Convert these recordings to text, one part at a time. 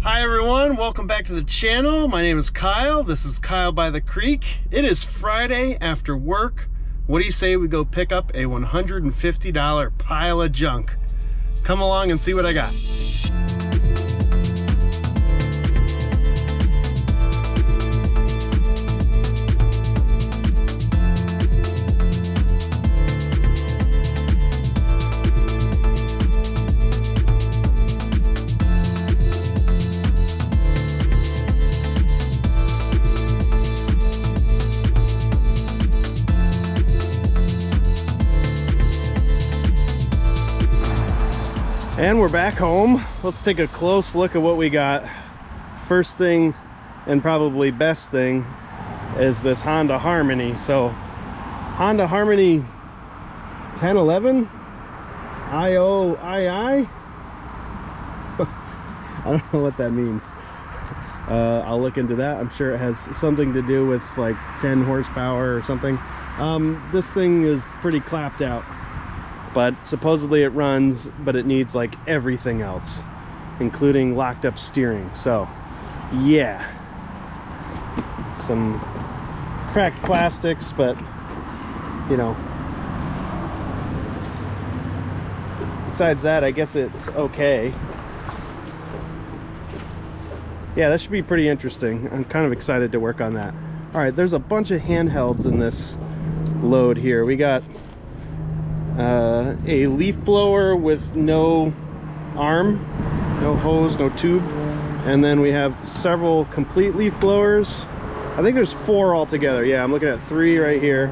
Hi everyone, welcome back to the channel. My name is Kyle. This is Kyle by the Creek. It is Friday after work. What do you say we go pick up a $150 pile of junk? Come along and see what I got. And we're back home. Let's take a close look at what we got. First thing, and probably best thing, is this Honda Harmony. So Honda Harmony 1011 IOII. I don't know what that means. I'll look into that. I'm sure it has something to do with like 10 horsepower or something. This thing is pretty clapped out, but supposedly it runs, but it needs like everything else, including locked up steering. So yeah, some cracked plastics, but you know, besides that, I guess it's okay. Yeah, that should be pretty interesting. I'm kind of excited to work on that. All right, there's a bunch of handhelds in this load here. We got a leaf blower with no arm, no hose, no tube, and then we have several complete leaf blowers. I think there's 4 altogether. Yeah, I'm looking at 3 right here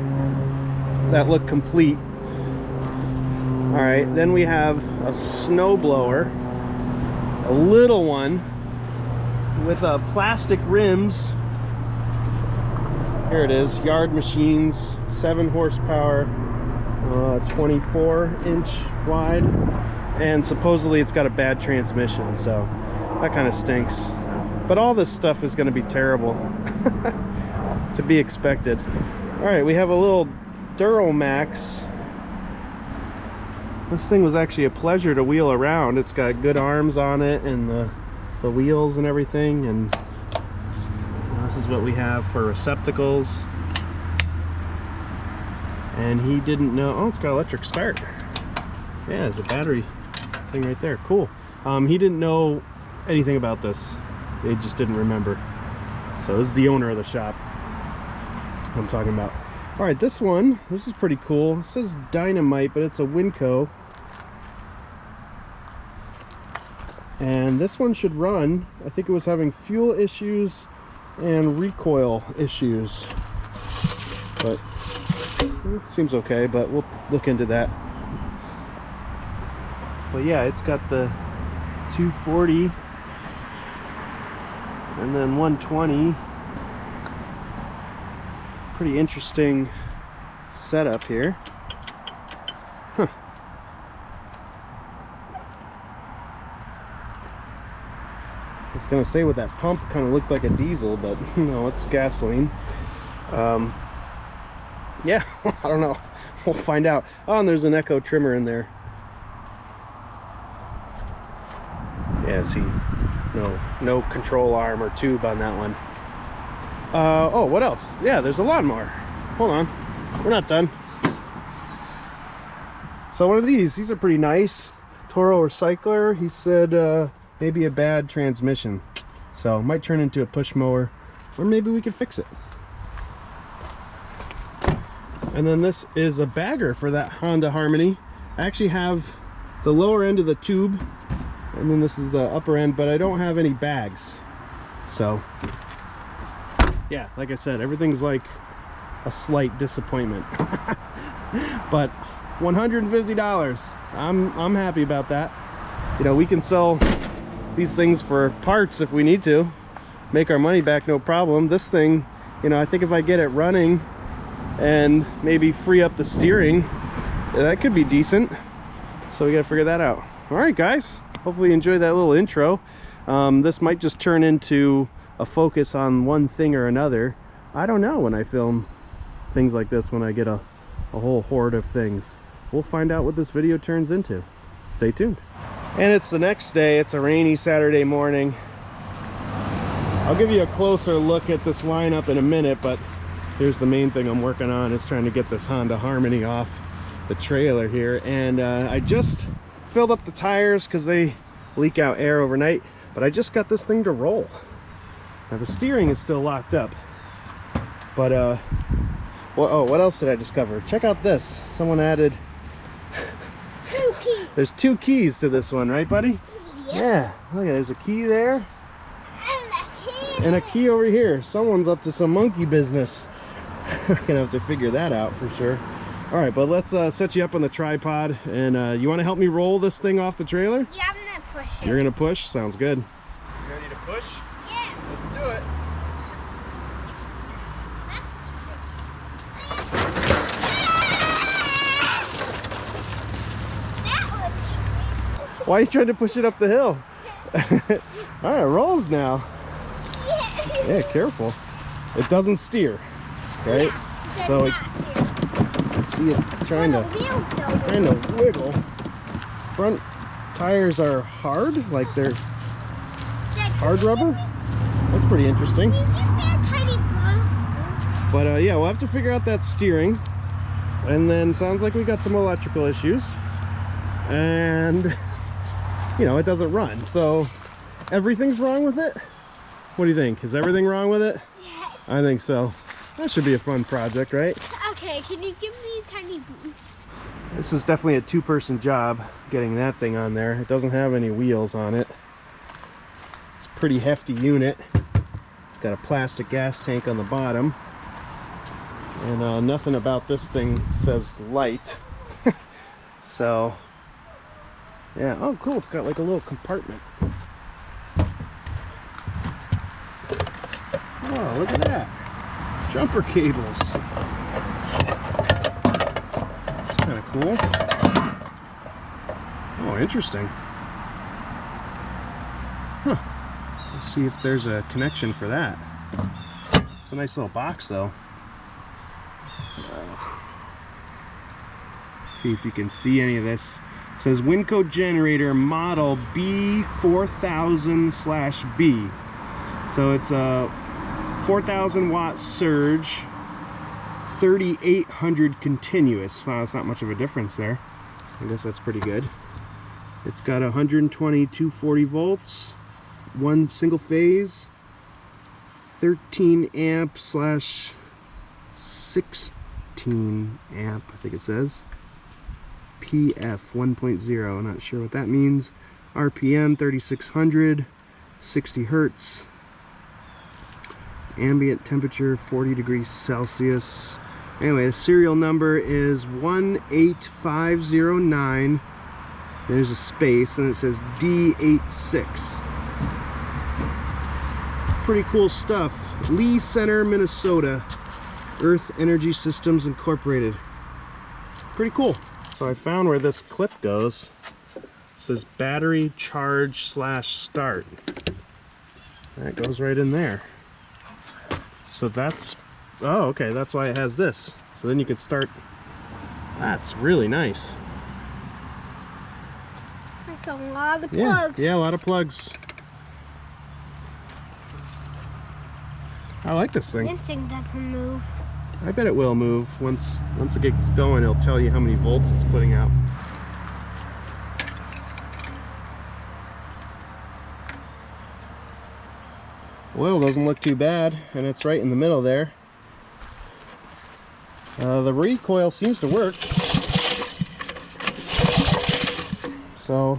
that look complete. All right, then we have a snow blower, a little one with plastic rims. Here it is, Yard Machines, 7 horsepower, 24-inch wide, and supposedly it's got a bad transmission, so that kind of stinks. But all this stuff is going to be terrible. To be expected. All right, we have a little DuroMax. This thing was actually a pleasure to wheel around. It's got good arms on it, and the wheels and everything, and this is what we have for receptacles. And he didn't know. Oh, it's got electric start. Yeah, there's a battery thing right there. Cool. He didn't know anything about this. He just didn't remember. So this is the owner of the shop I'm talking about. All right, this is pretty cool. It says Dynamight, but it's a Winco. And this one should run. I think it was having fuel issues and recoil issues, but it seems okay, but we'll look into that. But yeah, it's got the 240 and then 120. Pretty interesting setup here. Huh. I was gonna say with that pump kind of looked like a diesel, but no, it's gasoline. Yeah, I don't know. We'll find out. Oh, and there's an echo trimmer in there. Yeah, see, no control arm or tube on that one. Oh, what else? Yeah, there's a lawnmower. Hold on, we're not done. So one of these are pretty nice. Toro recycler. He said maybe a bad transmission, so it might turn into a push mower, or maybe we could fix it. And then this is a bagger for that Honda Harmony. I actually have the lower end of the tube, and then this is the upper end, but I don't have any bags. So yeah, like I said, everything's like a slight disappointment. But $150, I'm happy about that. You know, we can sell these things for parts if we need to, make our money back, no problem. This thing, you know, I think if I get it running and maybe free up the steering, that could be decent. So we gotta figure that out. All right, guys, hopefully you enjoyed that little intro. This might just turn into a focus on one thing or another. I don't know when I film things like this, when I get a whole horde of things. We'll find out what this video turns into. Stay tuned. And it's the next day. It's a rainy Saturday morning. I'll give you a closer look at this lineup in a minute, but here's the main thing I'm working on, is trying to get this Honda Harmony off the trailer here. And I just filled up the tires because they leak out air overnight, but I just got this thing to roll. Now the steering is still locked up, but well, oh, what else did I discover? Check out this. Someone added 2 keys. There's 2 keys to this one, right, buddy? Yep. Yeah, look, there's a key there and a key over here. Someone's up to some monkey business. We're gonna have to figure that out for sure. All right, but let's set you up on the tripod, and you want to help me roll this thing off the trailer? Yeah, I'm gonna push it. You're gonna push? Sounds good. You ready to push? Yeah. Let's do it. Why are you trying to push it up the hill? All right, it rolls now. Yeah, careful. It doesn't steer, right? Yeah, so you can see it trying to wiggle. Front tires are hard, like they're hard rubber. That's pretty interesting. But yeah, we'll have to figure out that steering. And then sounds like we got some electrical issues. And you know, it doesn't run, so everything's wrong with it. What do you think? Is everything wrong with it? Yeah. I think so. That should be a fun project, right? Okay, can you give me a tiny boost? This is definitely a 2-person job getting that thing on there. It doesn't have any wheels on it. It's a pretty hefty unit. It's got a plastic gas tank on the bottom, and nothing about this thing says light. So yeah, oh cool, it's got like a little compartment. Oh, look at that. Jumper cables. That's kind of cool. Oh, interesting. Huh. Let's see if there's a connection for that. It's a nice little box though. See if you can see any of this. It says Winco generator model B4000/B. So it's a 4,000 watt surge, 3,800 continuous. Wow, that's not much of a difference there. I guess that's pretty good. It's got 120 240 volts, 1 single phase, 13 amp / 16 amp, I think it says. PF 1.0, I'm not sure what that means. RPM 3600, 60 hertz. Ambient temperature 40 degrees Celsius. Anyway, the serial number is 18509. There's a space and it says D86. Pretty cool stuff. Lee Center, Minnesota. Earth Energy Systems Incorporated. Pretty cool. So I found where this clip goes. It says battery charge / start. That goes right in there. So that's, oh, okay, that's why it has this. So then you could start. That's really nice. That's a lot of plugs. Yeah, a lot of plugs. I like this thing. This thing doesn't move. I bet it will move. Once it gets going, it'll tell you how many volts it's putting out. Oil doesn't look too bad, and it's right in the middle there. The recoil seems to work, so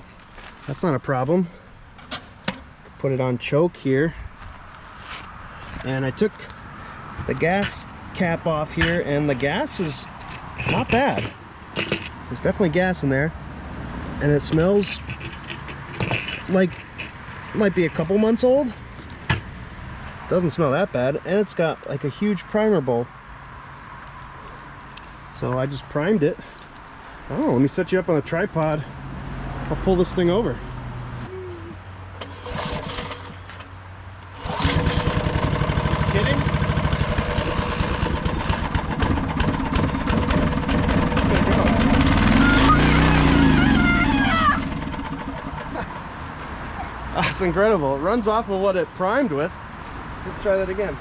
that's not a problem. Put it on choke here, and I took the gas cap off here, and the gas is not bad. There's definitely gas in there, and it smells like it might be a couple months old. Doesn't smell that bad, and it's got like a huge primer bowl. So I just primed it. Oh, let me set you up on the tripod. I'll pull this thing over. Kidding? That's incredible. It runs off of what it primed with. let's try that again.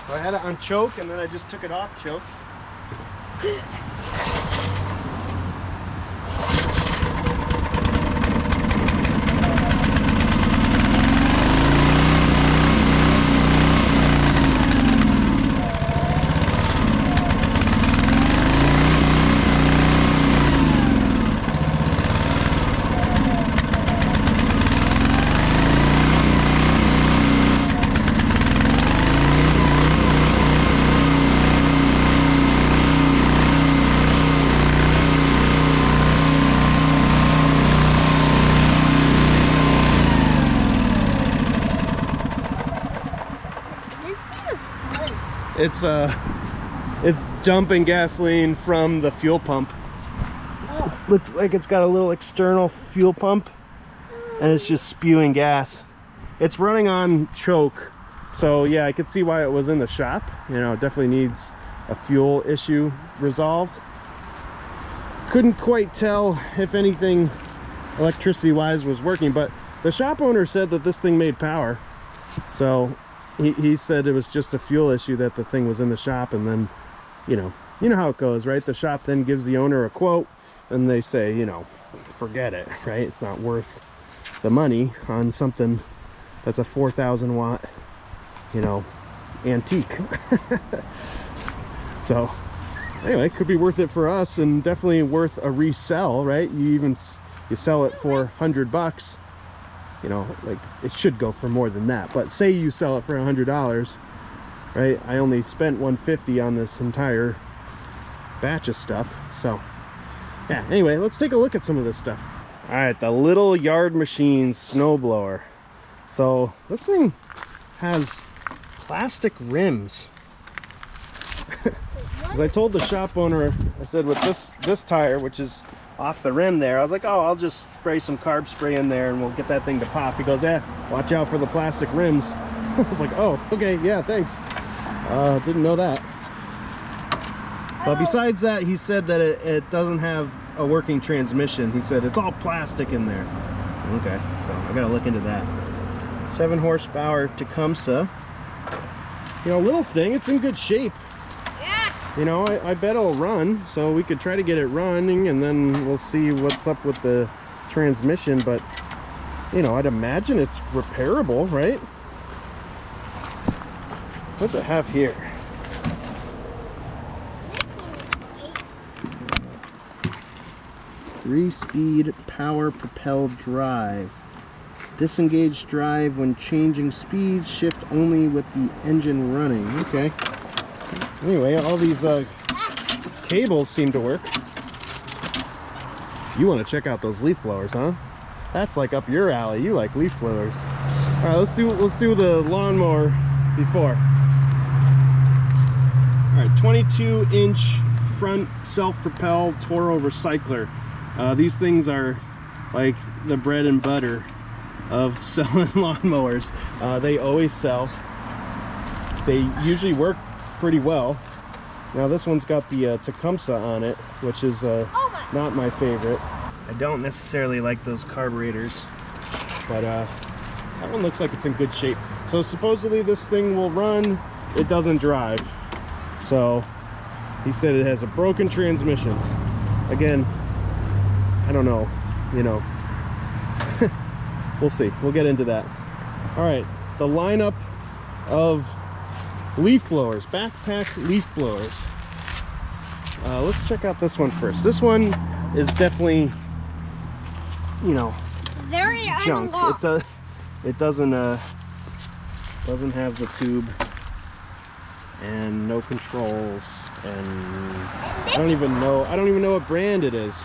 So I had it on choke and then I just took it off choke. It's dumping gasoline from the fuel pump. It looks like it's got a little external fuel pump and it's just spewing gas. It's running on choke, so yeah, I could see why it was in the shop. You know, it definitely needs a fuel issue resolved. Couldn't quite tell if anything electricity wise was working, but the shop owner said that this thing made power, so he said it was just a fuel issue, that the thing was in the shop. And then you know how it goes, right? The shop then gives the owner a quote and they say, you know, forget it, right? It's not worth the money on something that's a 4,000 watt, you know, antique. So anyway, it could be worth it for us, and definitely worth a resell, right? You sell it for $100, you know, like it should go for more than that, but say you sell it for $100, right? I only spent $150 on this entire batch of stuff. So yeah, anyway, let's take a look at some of this stuff. All right, the Little Yard Machine snowblower. So this thing has plastic rims. As I told the shop owner, I said with this tire, which is off the rim there, I was like, oh, I'll just spray some carb spray in there and we'll get that thing to pop. He goes, yeah, watch out for the plastic rims. I was like, oh, okay, yeah, thanks. Didn't know that. But besides that, he said that it doesn't have a working transmission. He said it's all plastic in there. Okay, so I gotta look into that. 7 horsepower Tecumseh. You know, little thing, it's in good shape. You know, I bet it'll run, so we could try to get it running and then we'll see what's up with the transmission. But you know, I'd imagine it's repairable, right? What's it have here? Three-speed power propelled drive. Disengage drive when changing speeds. Shift only with the engine running. Okay. Anyway, all these cables seem to work. You want to check out those leaf blowers, huh? That's like up your alley. You like leaf blowers. All right, let's do the lawnmower before. All right, 22-inch front self-propelled Toro recycler. These things are like the bread and butter of selling lawnmowers. They always sell. They usually work pretty well. Now this one's got the Tecumseh on it, which is not my favorite. I don't necessarily like those carburetors, but that one looks like it's in good shape. So supposedly this thing will run. It doesn't drive. So he said it has a broken transmission. Again, I don't know, you know. We'll see. We'll get into that. All right, the lineup of leaf blowers, backpack leaf blowers. Let's check out this one first. This one is definitely, you know, very junk. It doesn't have the tube and no controls, and I don't even know what brand it is.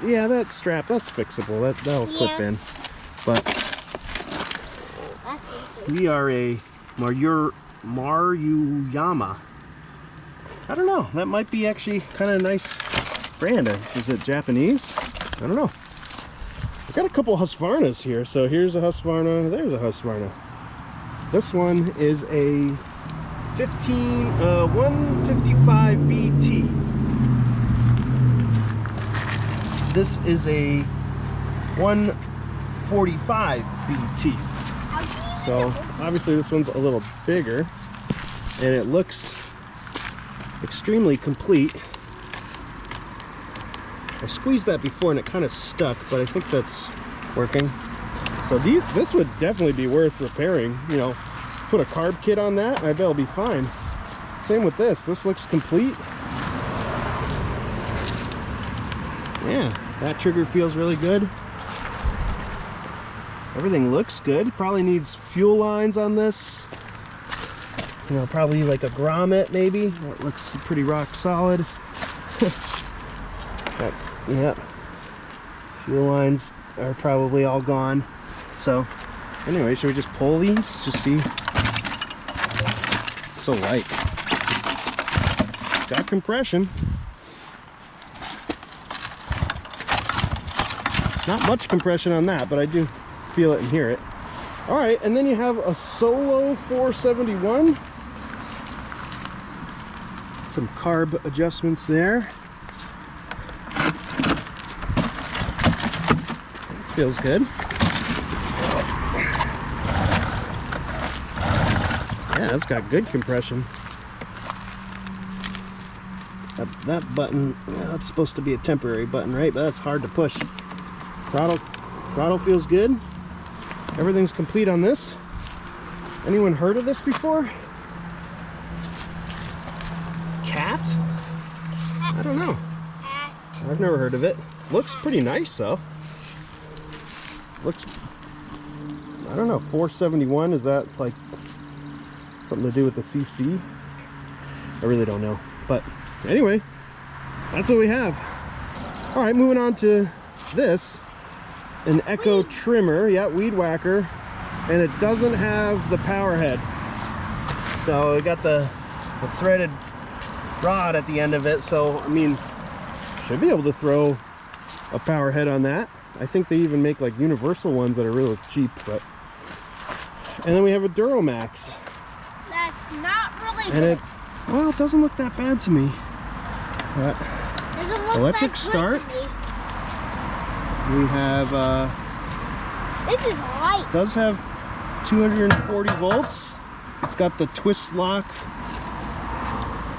Yeah, that strap, that's fixable. That'll clip in. But we are a Maruyama. I don't know. That might be actually kind of a nice brand. Is it Japanese? I don't know. I've got a couple Husqvarnas here. So here's a Husqvarna. There's a Husqvarna. This one is a 155 BT. This is a 145 BT. So obviously this one's a little bigger, and it looks extremely complete. I squeezed that before and it kind of stuck, but I think that's working. So this would definitely be worth repairing. You know, put a carb kit on that, I bet it'll be fine. Same with this. This looks complete. Yeah, that trigger feels really good. Everything looks good. Probably needs fuel lines on this. You know, probably like a grommet maybe. That looks pretty rock solid. Yeah, fuel lines are probably all gone. So anyway, should we just pull these? Just see. So light. Got compression. Not much compression on that, but I do feel it and hear it. All right, and then you have a Solo 471. Some carb adjustments there. Feels good. Yeah, it's got good compression. That button, yeah, that's supposed to be a temporary button, right? But that's hard to push. Throttle feels good. Everything's complete on this. Anyone heard of this before? Cat? I don't know. I've never heard of it. Looks pretty nice though. Looks, I don't know, 471, is that like something to do with the CC? I really don't know. But anyway, that's what we have. All right, moving on to this. An Echo trimmer, yeah, weed whacker. And it doesn't have the power head. So it got the threaded rod at the end of it. So, I mean, should be able to throw a power head on that. I think they even make like universal ones that are really cheap, but. And then we have a DuroMax. That's not really and good. Well, it doesn't look that bad to me. Doesn't look electric that start. good to me. We have, This is light. does have 240 volts. It's got the twist lock.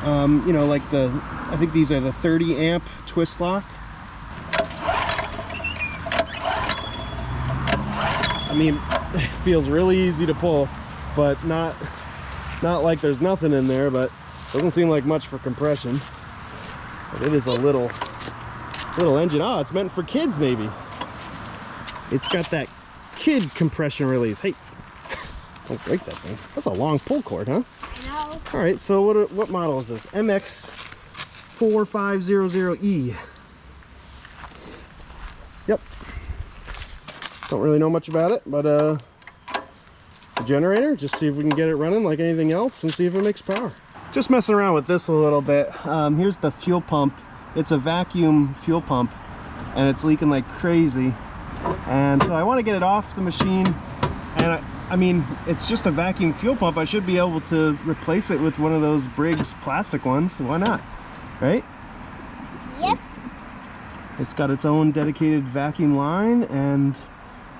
You know, like I think these are the 30 amp twist lock. I mean, it feels really easy to pull, but not like there's nothing in there, but doesn't seem like much for compression. But it is a little engine. Oh, it's meant for kids maybe. It's got that kid compression release. Hey, don't break that thing. That's a long pull cord, huh? I know. All right, so what model is this? MX4500E. Yep. Don't really know much about it, but a generator. Just see if we can get it running like anything else and see if it makes power. Just messing around with this a little bit. Here's the fuel pump. It's a vacuum fuel pump, and it's leaking like crazy. And so I want to get it off the machine. And I mean, it's just a vacuum fuel pump. I should be able to replace it with one of those Briggs plastic ones. Why not? Right? Yep. It's got its own dedicated vacuum line, and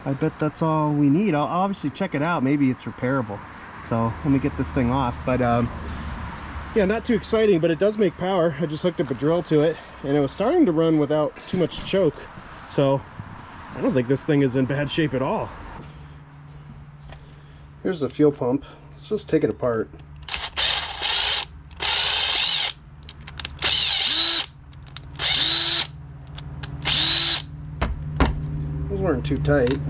I bet that's all we need. I'll obviously check it out. Maybe it's repairable. So let me get this thing off. But yeah, not too exciting, but it does make power. I just hooked up a drill to it, and it was starting to run without too much choke. So I don't think this thing is in bad shape at all. Here's the fuel pump. Let's just take it apart. Those weren't too tight.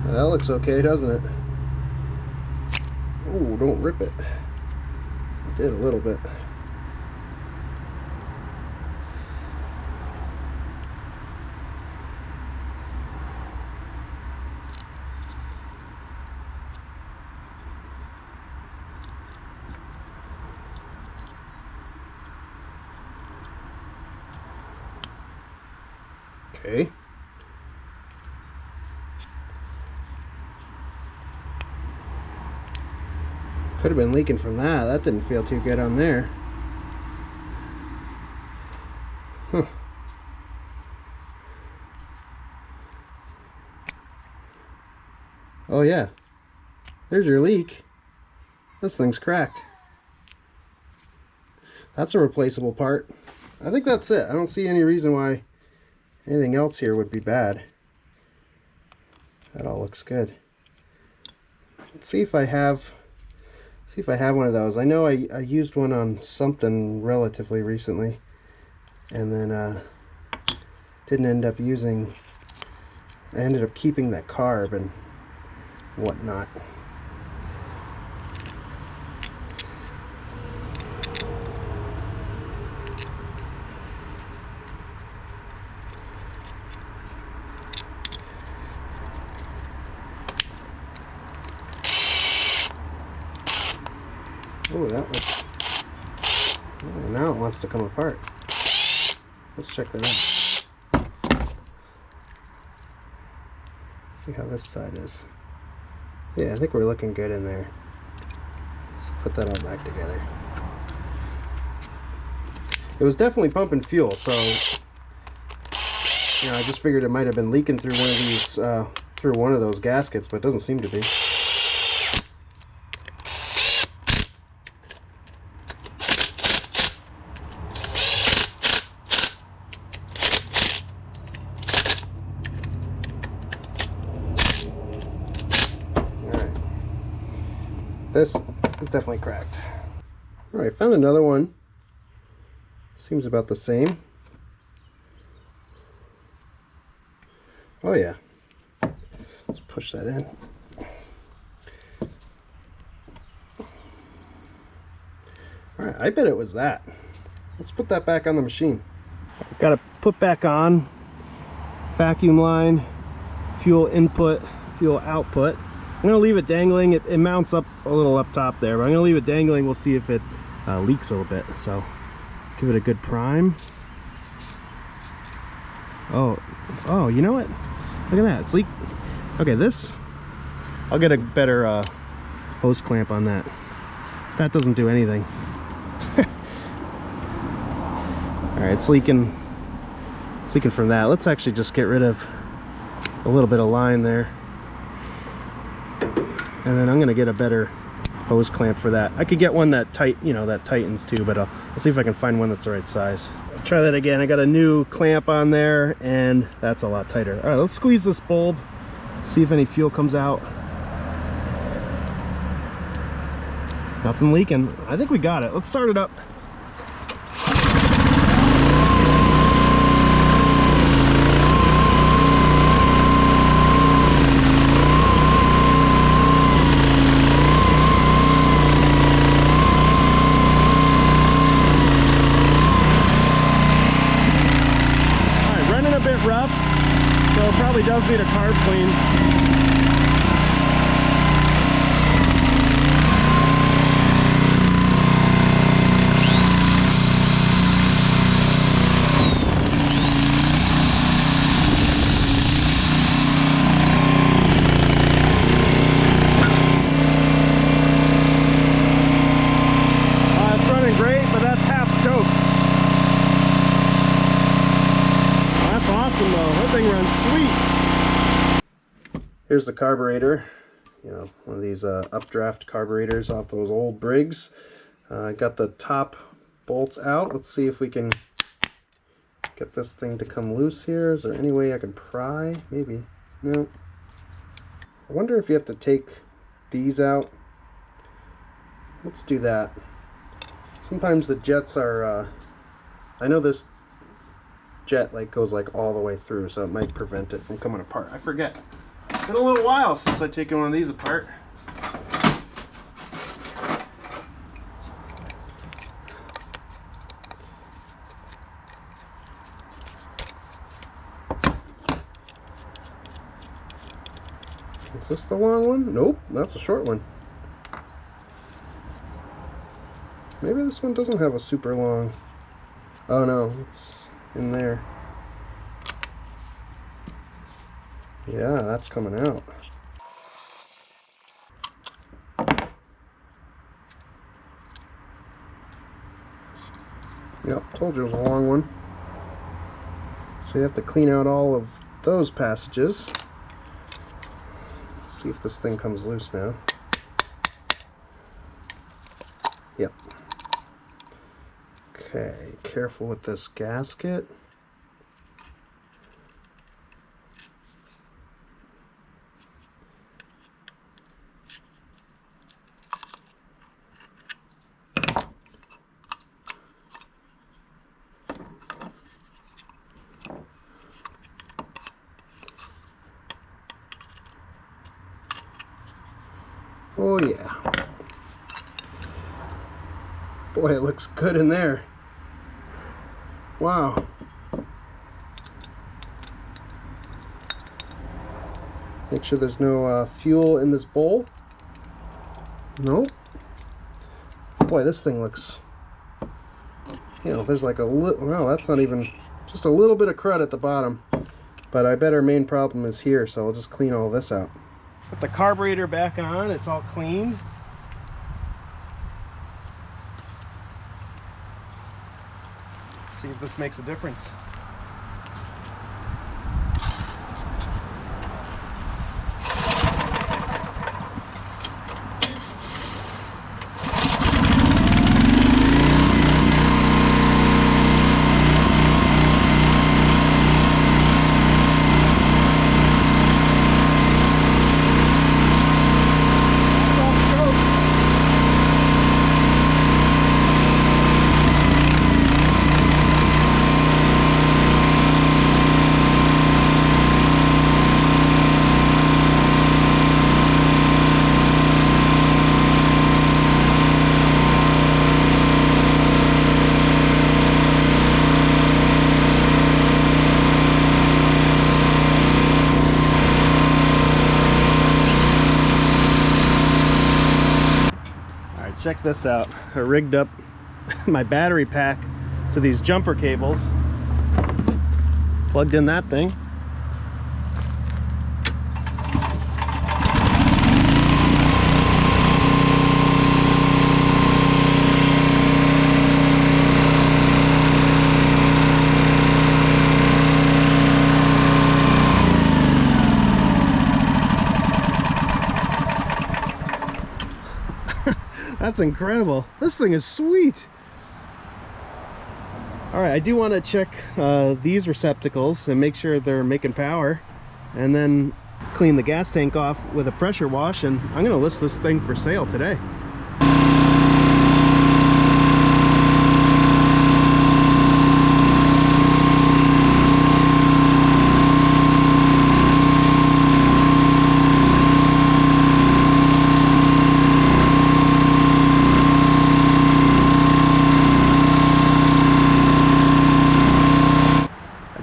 That looks okay, doesn't it? Oh, don't rip it. I did a little bit. Okay. Could have been leaking from that. That didn't feel too good on there. Huh. Oh yeah, there's your leak. This thing's cracked. That's a replaceable part. I think that's it. I don't see any reason why anything else here would be bad. That all looks good. Let's see if I have one of those. I know I used one on something relatively recently, and then didn't end up using. I ended up keeping that carb and whatnot. Oh, that looks... Oh, now it wants to come apart. Let's check that out. See how this side is. Yeah, I think we're looking good in there. Let's put that all back together. It was definitely pumping fuel, so you know, I just figured it might have been leaking through one of these, through one of those gaskets, but it doesn't seem to be. This is definitely cracked. Alright, found another one. Seems about the same. Oh yeah. Let's push that in. Alright, I bet it was that. Let's put that back on the machine. Got to put back on vacuum line, fuel input, fuel output. I'm going to leave it dangling. It mounts up a little up top there, but I'm going to leave it dangling. We'll see if it leaks a little bit. So give it a good prime. Oh, you know what? Look at that. It's leak. Okay, this, I'll get a better hose clamp on that. That doesn't do anything. All right, it's leaking. It's leaking from that. Let's actually just get rid of a little bit of line there. And then I'm gonna get a better hose clamp for that. I could get one that that tightens too, but I'll see if I can find one that's the right size. Try that again. I got a new clamp on there, and that's a lot tighter. All right, let's squeeze this bulb, see if any fuel comes out. Nothing leaking. I think we got it. Let's start it up. Probably does need a carb clean. It's running great, but that's half choke. That's awesome though. That thing runs sweet. Here's the carburetor, one of these updraft carburetors off those old Briggs. Got the top bolts out. Let's see if we can get this thing to come loose here. Is there any way I can pry? Maybe. No. I wonder if you have to take these out. Let's do that. Sometimes the jets are, I know this jet goes all the way through, so it might prevent it from coming apart. I forget. It's been a little while since I've taken one of these apart. Is this the long one? Nope, that's a short one. Maybe this one doesn't have a super long. Oh no, it's in there. Yeah, that's coming out. Yep, told you it was a long one. So you have to clean out all of those passages. Let's See if this thing comes loose now. Yep. Okay, careful with this gasket. Oh yeah. Boy, it looks good in there. Wow. Make sure there's no fuel in this bowl. Nope. Boy, this thing looks, you know, there's like a little, well, that's not even, just a little bit of crud at the bottom. But I bet our main problem is here, so I'll just clean all this out. Put the carburetor back on, it's all cleaned. See if this makes a difference. Check this out. I rigged up my battery pack to these jumper cables, plugged in that thing. That's incredible. This thing is sweet. All right, I do want to check these receptacles and make sure they're making power, and then clean the gas tank off with a pressure wash, and I'm going to list this thing for sale today.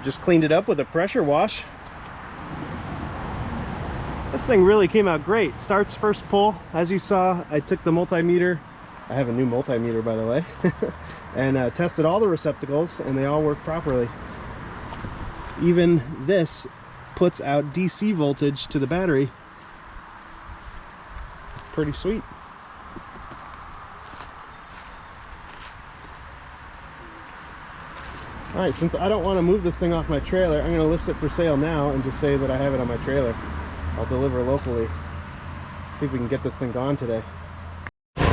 Just cleaned it up with a pressure wash. This thing really came out great. Starts first pull. As you saw, I took the multimeter. I have a new multimeter, by the way. And tested all the receptacles, and they all work properly. Even this puts out DC voltage to the battery. Pretty sweet. All right, since I don't want to move this thing off my trailer, I'm going to list it for sale now and just say that I have it on my trailer. I'll deliver locally. See if we can get this thing gone today. The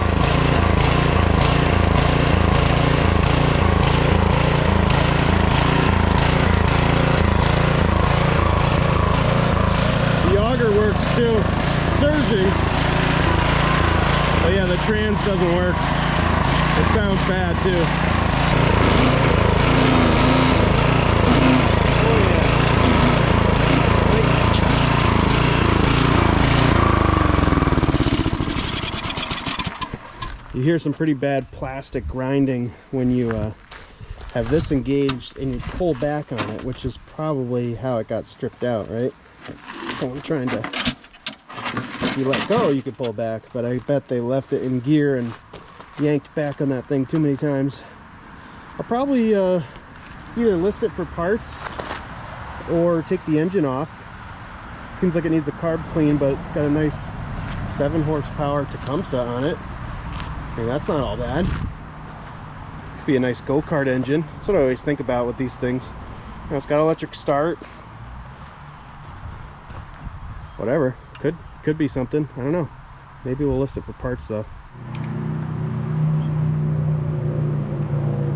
auger works too, surging. But yeah, the trans doesn't work. It sounds bad too. You hear some pretty bad plastic grinding when you have this engaged and you pull back on it, which is probably how it got stripped out, right? So I'm trying to, if you let go, you could pull back, but I bet they left it in gear and yanked back on that thing too many times. I'll probably either list it for parts or take the engine off. Seems like it needs a carb clean, but it's got a nice 7 horsepower Tecumseh on it. I mean, that's not all bad. Could be a nice go-kart engine. That's what I always think about with these things. You know, it's got electric start. Whatever. Could be something. I don't know. Maybe we'll list it for parts though.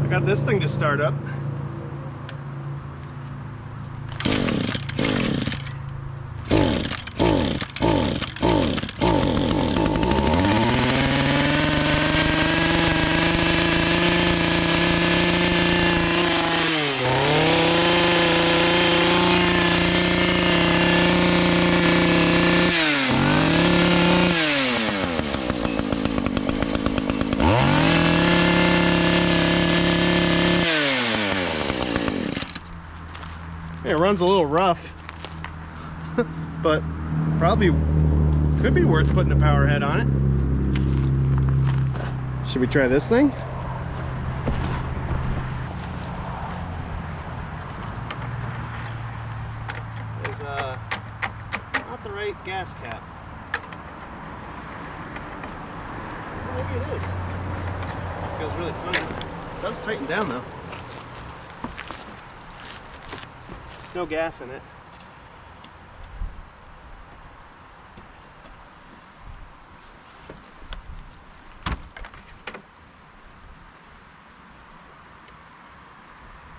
I got this thing to start up. It runs a little rough, but probably could be worth putting a power head on it. Should we try this thing? There's not the right gas cap. Oh, maybe it is. It feels really funny. It does tighten down though. There's no gas in it.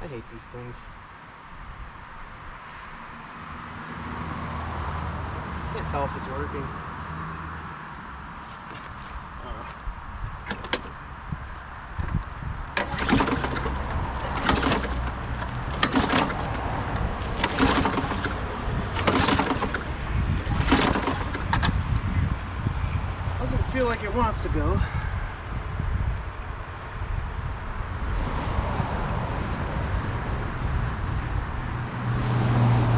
I hate these things. Can't tell if it's working. Feel like it wants to go.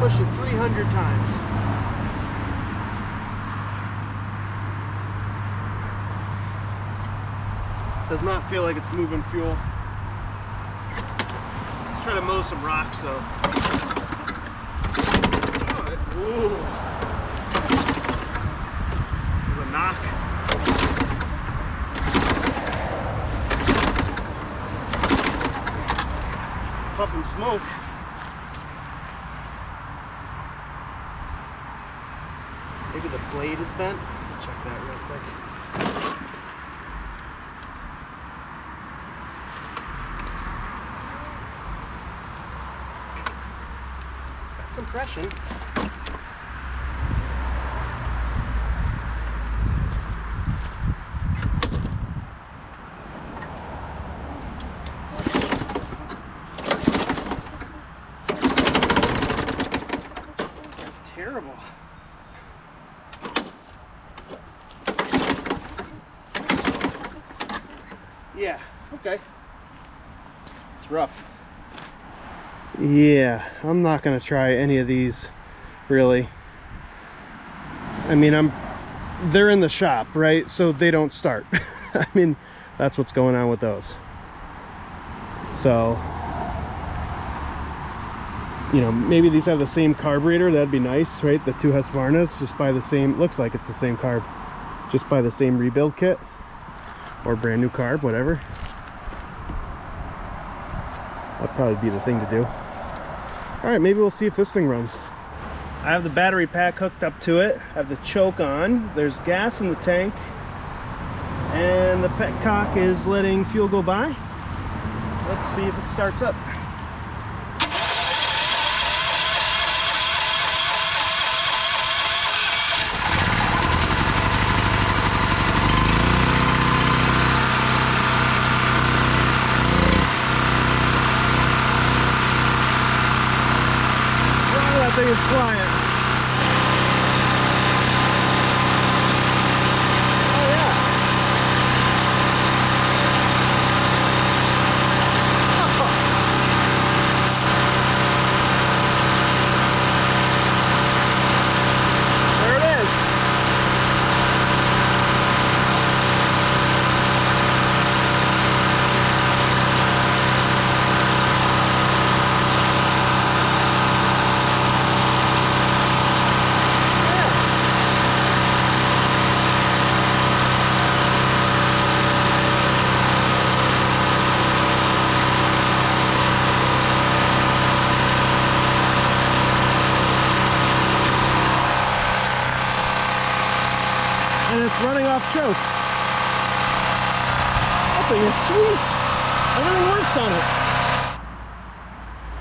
Push it 300 times. Does not feel like it's moving fuel. Let's try to mow some rocks though. Ooh. There's a knock. Puffing smoke. Maybe the blade is bent. Check that real quick. It's got compression. Terrible. Yeah, okay. It's rough. Yeah, I'm not gonna try any of these really. I mean, they're in the shop, right? So they don't start. I mean, that's what's going on with those. So you know, maybe these have the same carburetor. That'd be nice, right? The two Husqvarnas, just buy the same, looks like it's the same carb, just buy the same rebuild kit or brand new carb, whatever. That'd probably be the thing to do. All right, maybe we'll see if this thing runs. I have the battery pack hooked up to it. I have the choke on. There's gas in the tank, and the petcock is letting fuel go by. Let's see if it starts up. Thing is quiet. Oh yeah. Oh. There it is. and it's running off choke. That thing is sweet. Everything works on it.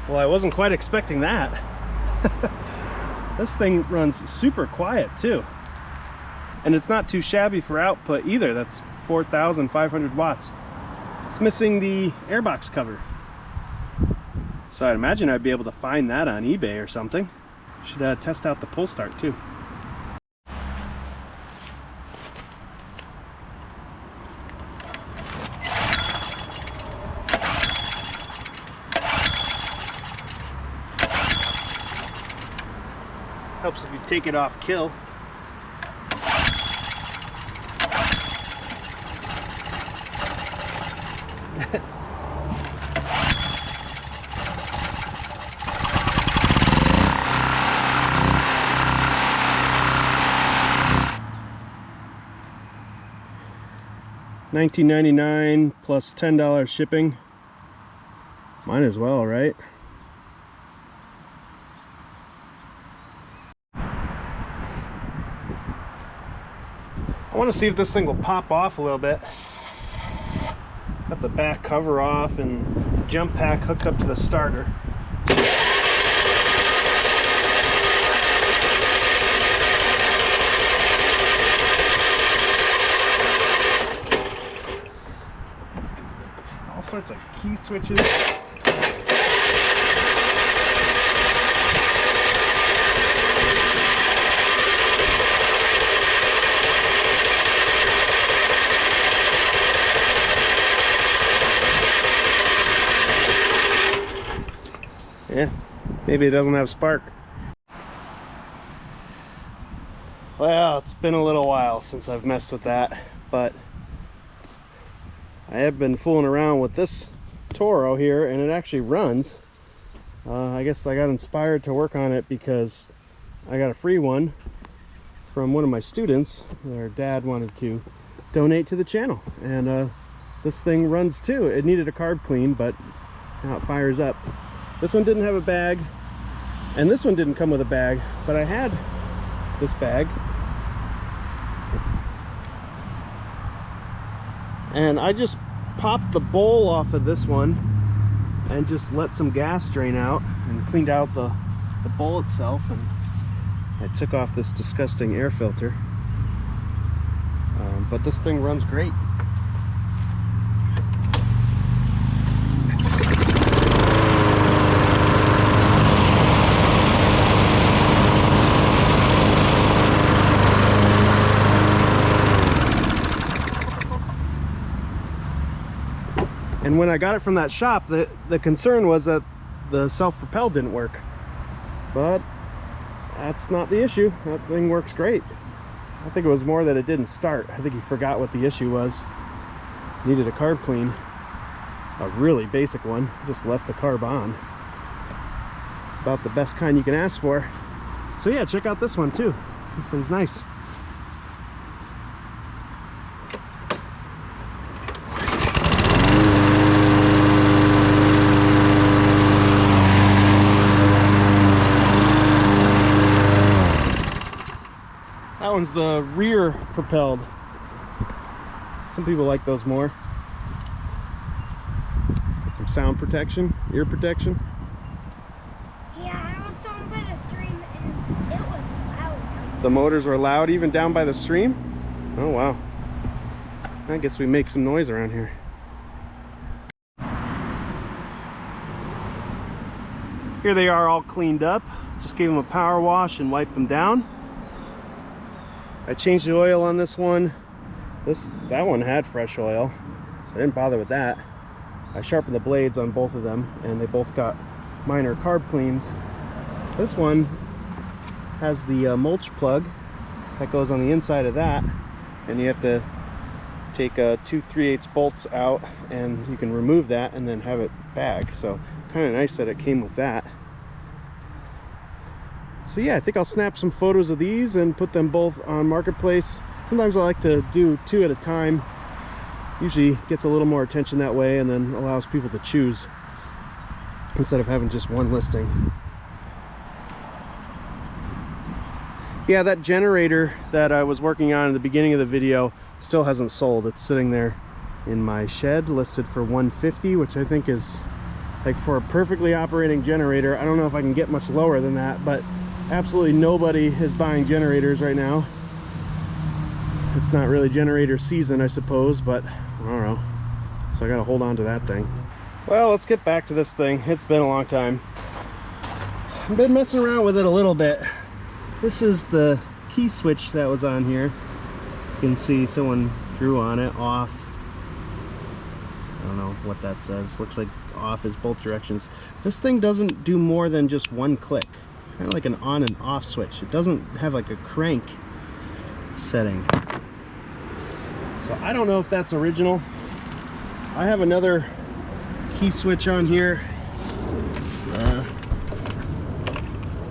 Well, I wasn't quite expecting that. This thing runs super quiet too. And it's not too shabby for output either. That's 4,500 watts. It's missing the airbox cover. So I'd imagine I'd be able to find that on eBay or something. Should test out the pull start too. Helps if you take it off kill. $19.99 plus $10 shipping. Might as well, right? I want to see if this thing will pop off a little bit. Got the back cover off and the jump pack hooked up to the starter. All sorts of key switches. Yeah, maybe it doesn't have spark. Well, it's been a little while since I've messed with that, but I have been fooling around with this Toro here, and it actually runs. I guess I got inspired to work on it because I got a free one from one of my students. Their dad wanted to donate to the channel, and this thing runs too. It needed a carb clean, but now it fires up. This one didn't have a bag, and this one didn't come with a bag, but I had this bag. And I just popped the bowl off of this one and just let some gas drain out and cleaned out the bowl itself, and I took off this disgusting air filter. But this thing runs great. And when I got it from that shop, the concern was that the self-propel didn't work. But that's not the issue. That thing works great. I think it was more that it didn't start. I think he forgot what the issue was. Needed a carb clean. A really basic one. Just left the carb on. It's about the best kind you can ask for. So yeah, check out this one too. This thing's nice. That one's the rear propelled. Some people like those more. Some sound protection, ear protection. Yeah, I was down by the stream and it was loud. The motors were loud even down by the stream? Oh wow. I guess we make some noise around here. Here they are all cleaned up. Just gave them a power wash and wiped them down. I changed the oil on this one. That one had fresh oil, so I didn't bother with that. I sharpened the blades on both of them, and they both got minor carb cleans. This one has the mulch plug that goes on the inside of that, and you have to take 2 3/8 bolts out, and you can remove that and then have it back. So kind of nice that it came with that. So yeah, I think I'll snap some photos of these and put them both on Marketplace. Sometimes I like to do 2 at a time. Usually gets a little more attention that way, and then allows people to choose instead of having just one listing. Yeah, that generator that I was working on in the beginning of the video still hasn't sold. It's sitting there in my shed, listed for $150, which I think is like for a perfectly operating generator. I don't know if I can get much lower than that, but absolutely nobody is buying generators right now. It's not really generator season, I suppose, but I don't know. So I gotta hold on to that thing. Well, let's get back to this thing. It's been a long time. I've been messing around with it a little bit. This is the key switch that was on here. You can see someone drew on it, off. I don't know what that says. Looks like off is both directions. This thing doesn't do more than just one click. Kind of like an on and off switch. It doesn't have like a crank setting. So I don't know if that's original. I have another key switch on here. It's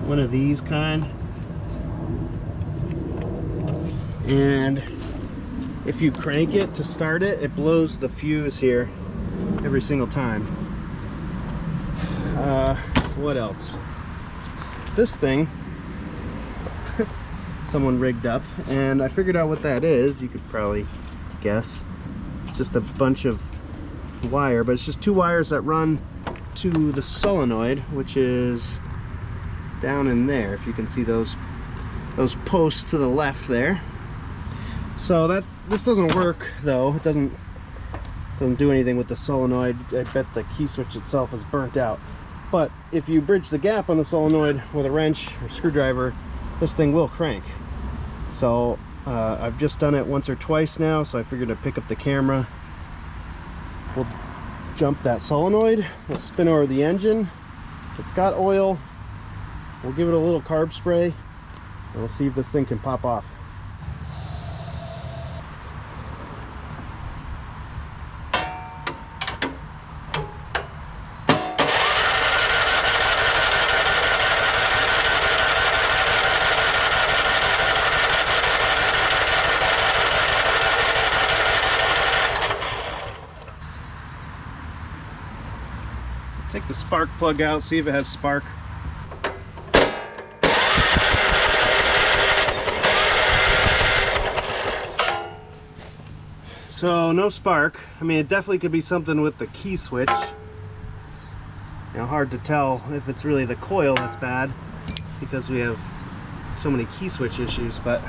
one of these kind. And if you crank it to start it, it blows the fuse here every single time. What else? This thing someone rigged up, and I figured out what that is. You could probably guess. Just a bunch of wire, but it's just two wires that run to the solenoid, which is down in there. If you can see those posts to the left there. So this doesn't work though. It doesn't do anything with the solenoid. I bet the key switch itself is burnt out. But if you bridge the gap on the solenoid with a wrench or screwdriver, this thing will crank. So I've just done it once or twice now, so I figured I'd pick up the camera. We'll jump that solenoid, we'll spin over the engine. It's got oil. We'll give it a little carb spray, and we'll see if this thing can pop off. Take the spark plug out, see if it has spark. So no spark. I mean, it definitely could be something with the key switch. You know, hard to tell if it's really the coil that's bad because we have so many key switch issues, but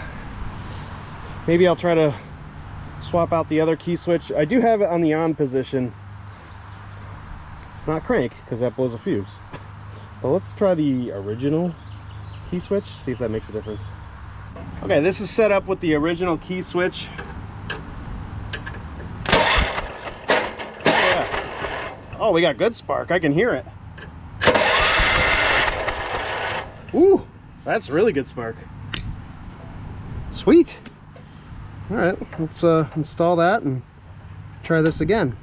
maybe I'll try to swap out the other key switch. I do have it on the on position. Not crank, because that blows a fuse. But let's try the original key switch, see if that makes a difference. Okay, this is set up with the original key switch. Yeah. Oh, we got good spark. I can hear it. Ooh, that's really good spark. Sweet. All right, let's install that and try this again.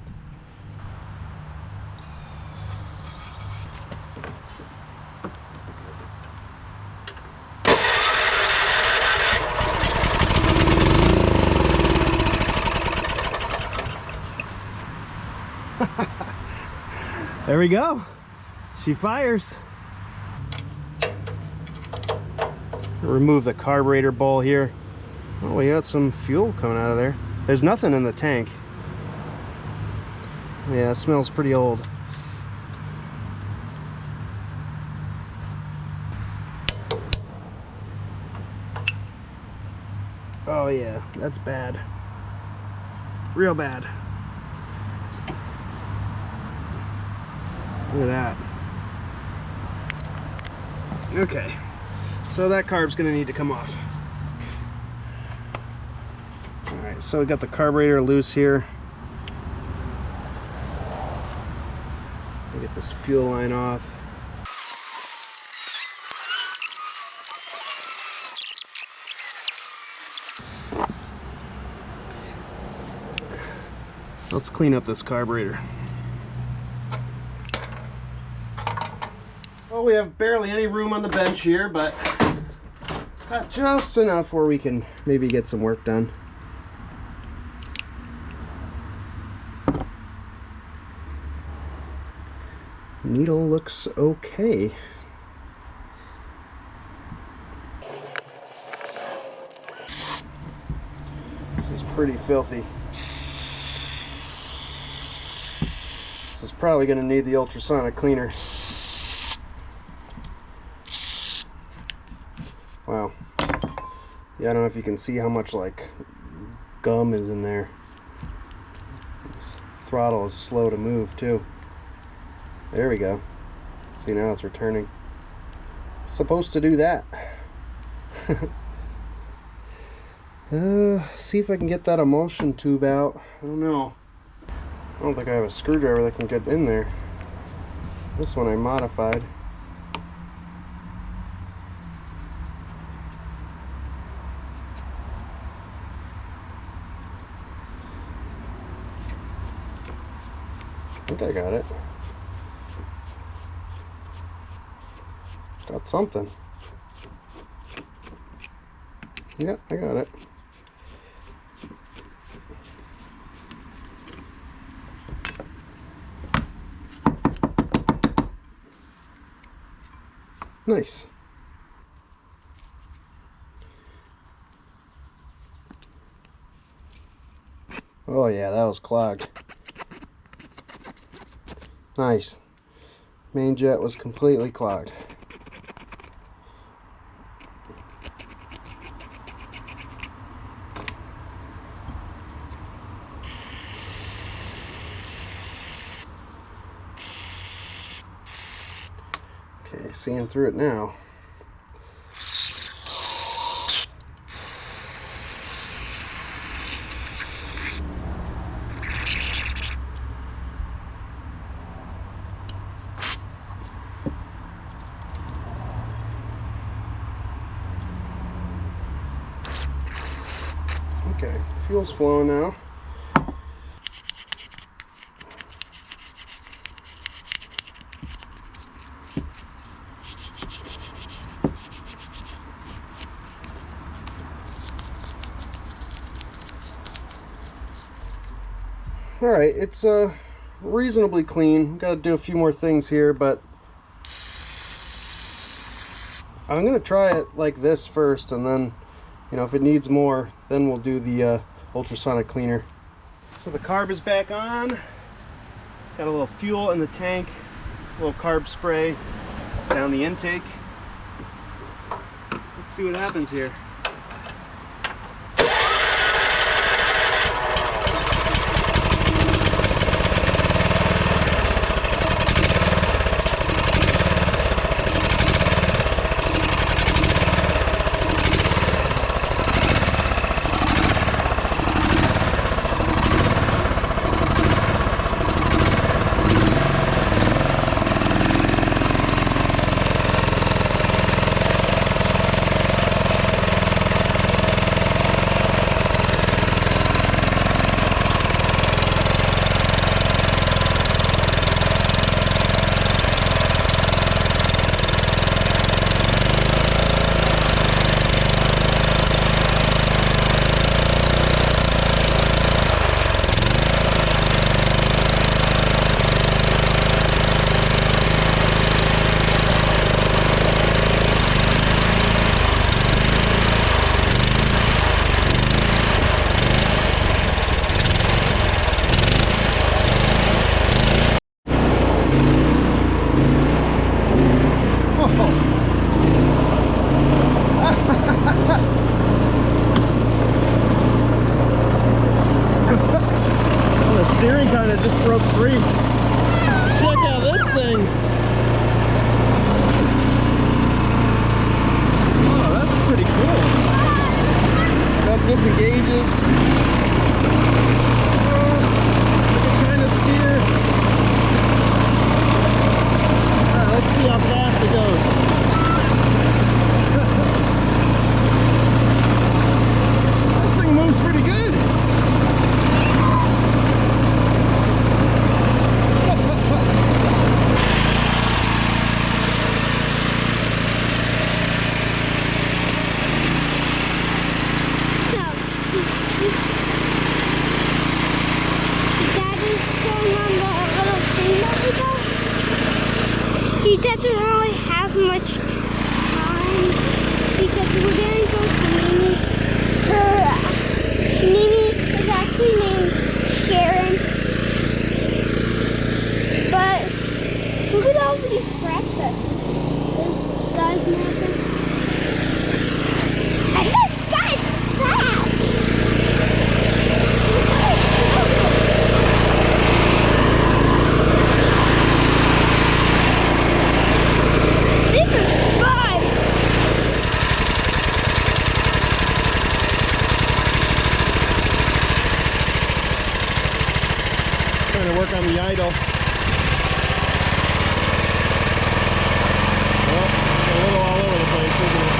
There we go. She fires. Remove the carburetor bowl here. Oh, we got some fuel coming out of there. There's nothing in the tank. Yeah, it smells pretty old. Oh yeah, that's bad. Real bad. Look at that. Okay, so that carb's gonna need to come off. All right, so we got the carburetor loose here. Get this fuel line off. Let's clean up this carburetor. Well, we have barely any room on the bench here, but got just enough where we can maybe get some work done. Needle looks okay. This is pretty filthy. This is probably going to need the ultrasonic cleaner. Wow. Yeah, I don't know if you can see how much like gum is in there. This throttle is slow to move too. There we go. See, now it's returning. It's supposed to do that. See if I can get that emulsion tube out. I don't know. I don't think I have a screwdriver that can get in there. This one I modified. I think I got it. Got something. Yeah, I got it. Nice. Oh yeah, that was clogged. Nice. Main jet was completely clogged. Okay, seeing through it now. Okay, fuel's flowing now. All right, it's reasonably clean. Got to do a few more things here, but I'm gonna try it like this first, and then, you know, if it needs more, then we'll do the ultrasonic cleaner. So the carb is back on. Got a little fuel in the tank, a little carb spray down the intake. Let's see what happens here. The steering kind of just broke free. Check out this thing. Oh, that's pretty cool. That disengages. Kind of steer. Let's see how fast it goes. This thing moves pretty good. He doesn't really have much time because we're going to go to Mimi's. Mimi work on the idle. Well, it's a little all over the place, isn't it?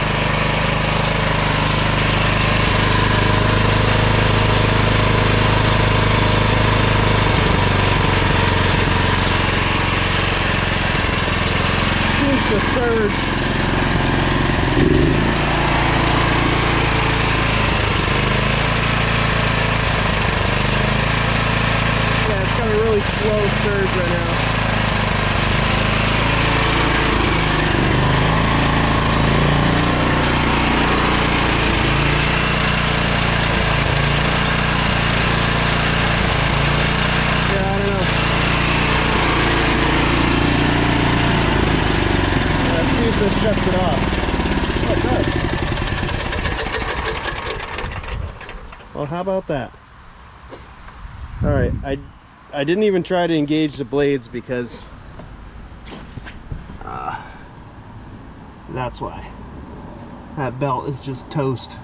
Seems to surge. A really slow surge right now. Yeah, I don't know. Let's see if this shuts it off. Oh, it does. Well, how about that? All right, I didn't even try to engage the blades because that's why. That belt is just toast.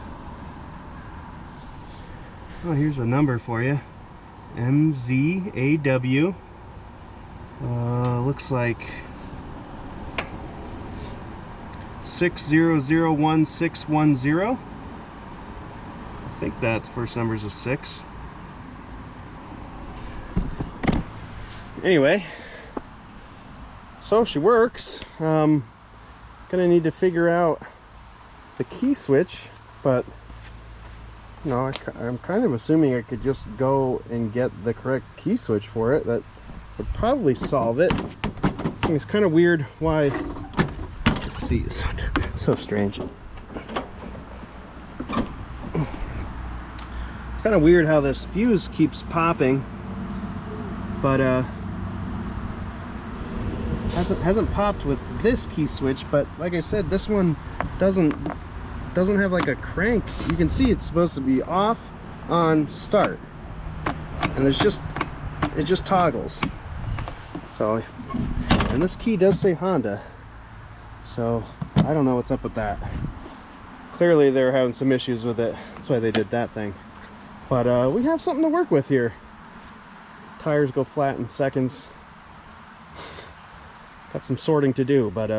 Oh, here's a number for you. MZAW. Looks like 6001610. I think that first number is a 6. Anyway, so she works. Gonna need to figure out the key switch, but you know, I'm kind of assuming I could just go and get the correct key switch for it. That would probably solve it. It's kind of weird why the seat is so strange. It's kind of weird how this fuse keeps popping, but hasn't popped with this key switch. But like I said, this one doesn't have like a crank. You can see it's supposed to be off, on, start, and it just toggles. So, and this key does say Honda, so I don't know what's up with that. Clearly they're having some issues with it. That's why they did that thing. But we have something to work with here. Tires go flat in seconds. Got some sorting to do, but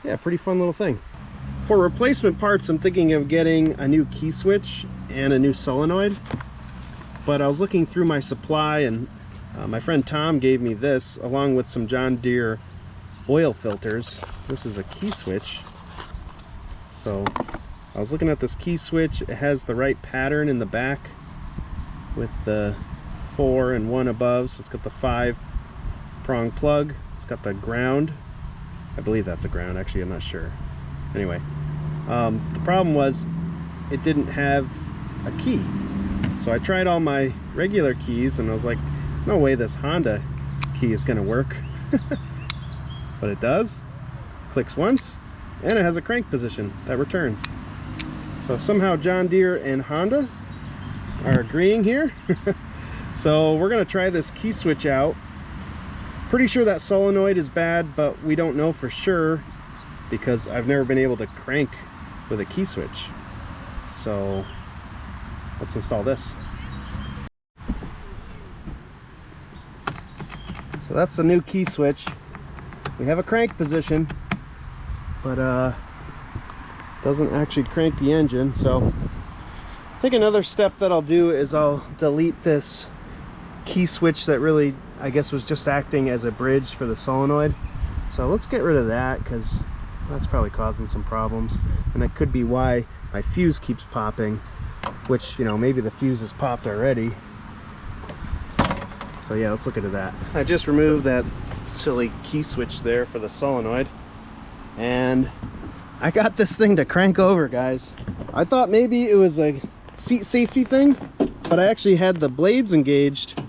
yeah, pretty fun little thing. For replacement parts, I'm thinking of getting a new key switch and a new solenoid. But I was looking through my supply, and my friend Tom gave me this along with some John Deere oil filters. This is a key switch. So I was looking at this key switch. It has the right pattern in the back with the 4 and 1 above, so it's got the 5-prong plug. It's got the ground. I believe that's a ground. Actually, I'm not sure. Anyway, the problem was it didn't have a key. So I tried all my regular keys, and I was like, there's no way this Honda key is going to work. But it does. Clicks once, and it has a crank position that returns. So somehow John Deere and Honda are agreeing here. So we're going to try this key switch out. Pretty sure that solenoid is bad, but we don't know for sure because I've never been able to crank with a key switch. So let's install this. So that's the new key switch. We have a crank position, but doesn't actually crank the engine. So I think another step that I'll do is I'll delete this key switch that really, I guess, was just acting as a bridge for the solenoid. So let's get rid of that, because that's probably causing some problems, and that could be why my fuse keeps popping, which, you know, maybe the fuse is popped already. So yeah, let's look into that. I just removed that silly key switch there for the solenoid, and I got this thing to crank over, guys. I thought maybe it was a seat safety thing, but I actually had the blades engaged,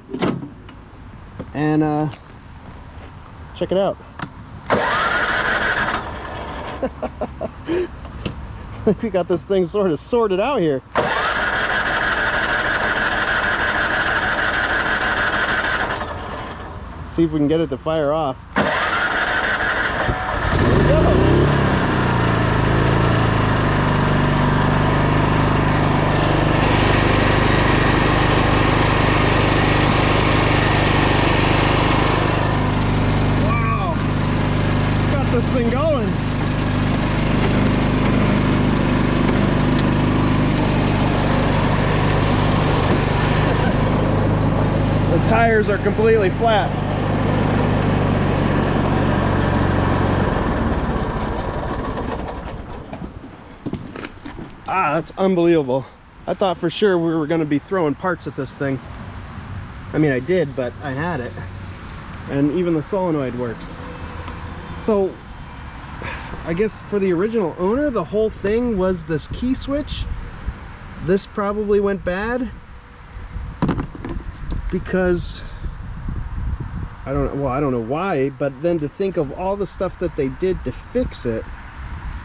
and check it out. We got this thing sort of sorted out here. See if we can get it to fire off. Here we go. tires are completely flat. Ah, that's unbelievable. I thought for sure we were going to be throwing parts at this thing. I mean, I did, but I had it. And even the solenoid works. So, I guess for the original owner, the whole thing was this key switch. This probably went bad because I don't know why, but then to think of all the stuff that they did to fix it,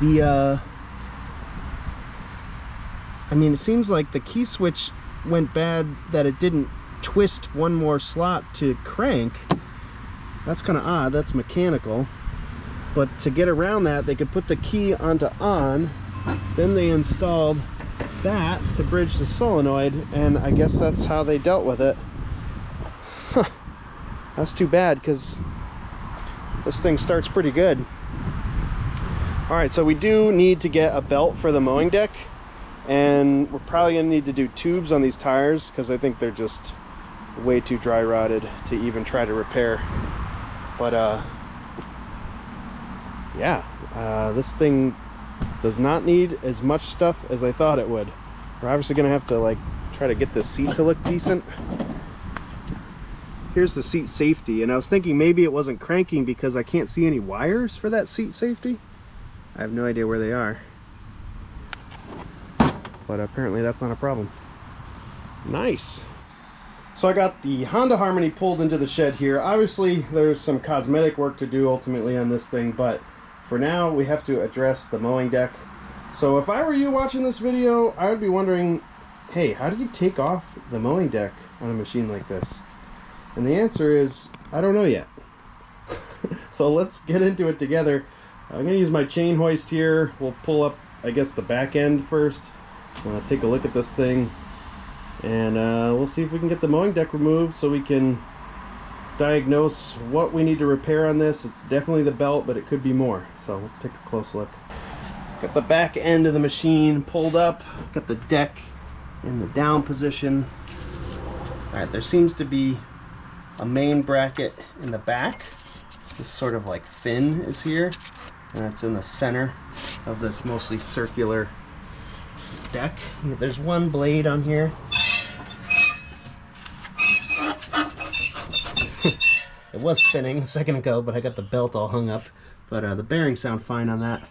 I mean, it seems like the key switch went bad that it didn't twist one more slot to crank. That's kind of odd. That's mechanical. But to get around that, they could put the key onto on. Then they installed that to bridge the solenoid, and I guess that's how they dealt with it. Huh. That's too bad, because this thing starts pretty good. All right, so we do need to get a belt for the mowing deck, and we're probably gonna need to do tubes on these tires because I think they're just way too dry rotted to even try to repair. But yeah, this thing does not need as much stuff as I thought it would. We're obviously gonna have to like try to get this seat to look decent. Here's the seat safety, and I was thinking maybe it wasn't cranking because I can't see any wires for that seat safety. I have no idea where they are, but apparently that's not a problem. Nice. So I got the Honda Harmony pulled into the shed here. Obviously there's some cosmetic work to do ultimately on this thing, but for now we have to address the mowing deck. So if I were you watching this video, I would be wondering, hey, how do you take off the mowing deck on a machine like this? And the answer is, I don't know yet. So let's get into it together. I'm gonna use my chain hoist here. We'll pull up, I guess, the back end first. Take a look at this thing, and we'll see if we can get the mowing deck removed so we can diagnose what we need to repair on this. It's definitely the belt, but it could be more. So let's take a close look. Got the back end of the machine pulled up, got the deck in the down position. All right, there seems to be a main bracket in the back. This sort of like fin is here, and it's in the center of this mostly circular deck. There's one blade on here. It was spinning a second ago, but I got the belt all hung up. But the bearings sound fine on that.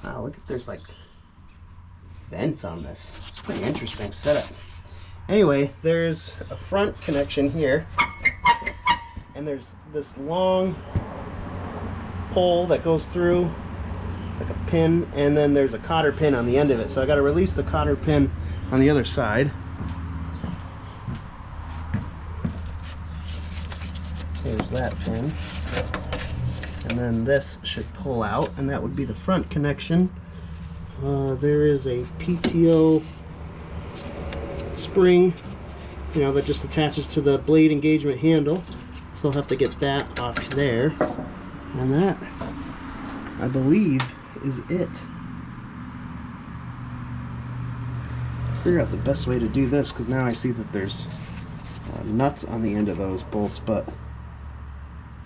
Wow, look at, there's like vents on this. It's a pretty interesting setup. Anyway, there's a front connection here, and there's this long pole that goes through like a pin, and then there's a cotter pin on the end of it. So I got to release the cotter pin on the other side. There's that pin, and then this should pull out, and that would be the front connection. There is a PTO spring, you know, that just attaches to the blade engagement handle, so I'll have to get that off there, and that, I believe, is it. Figure out the best way to do this, because now I see that there's nuts on the end of those bolts, but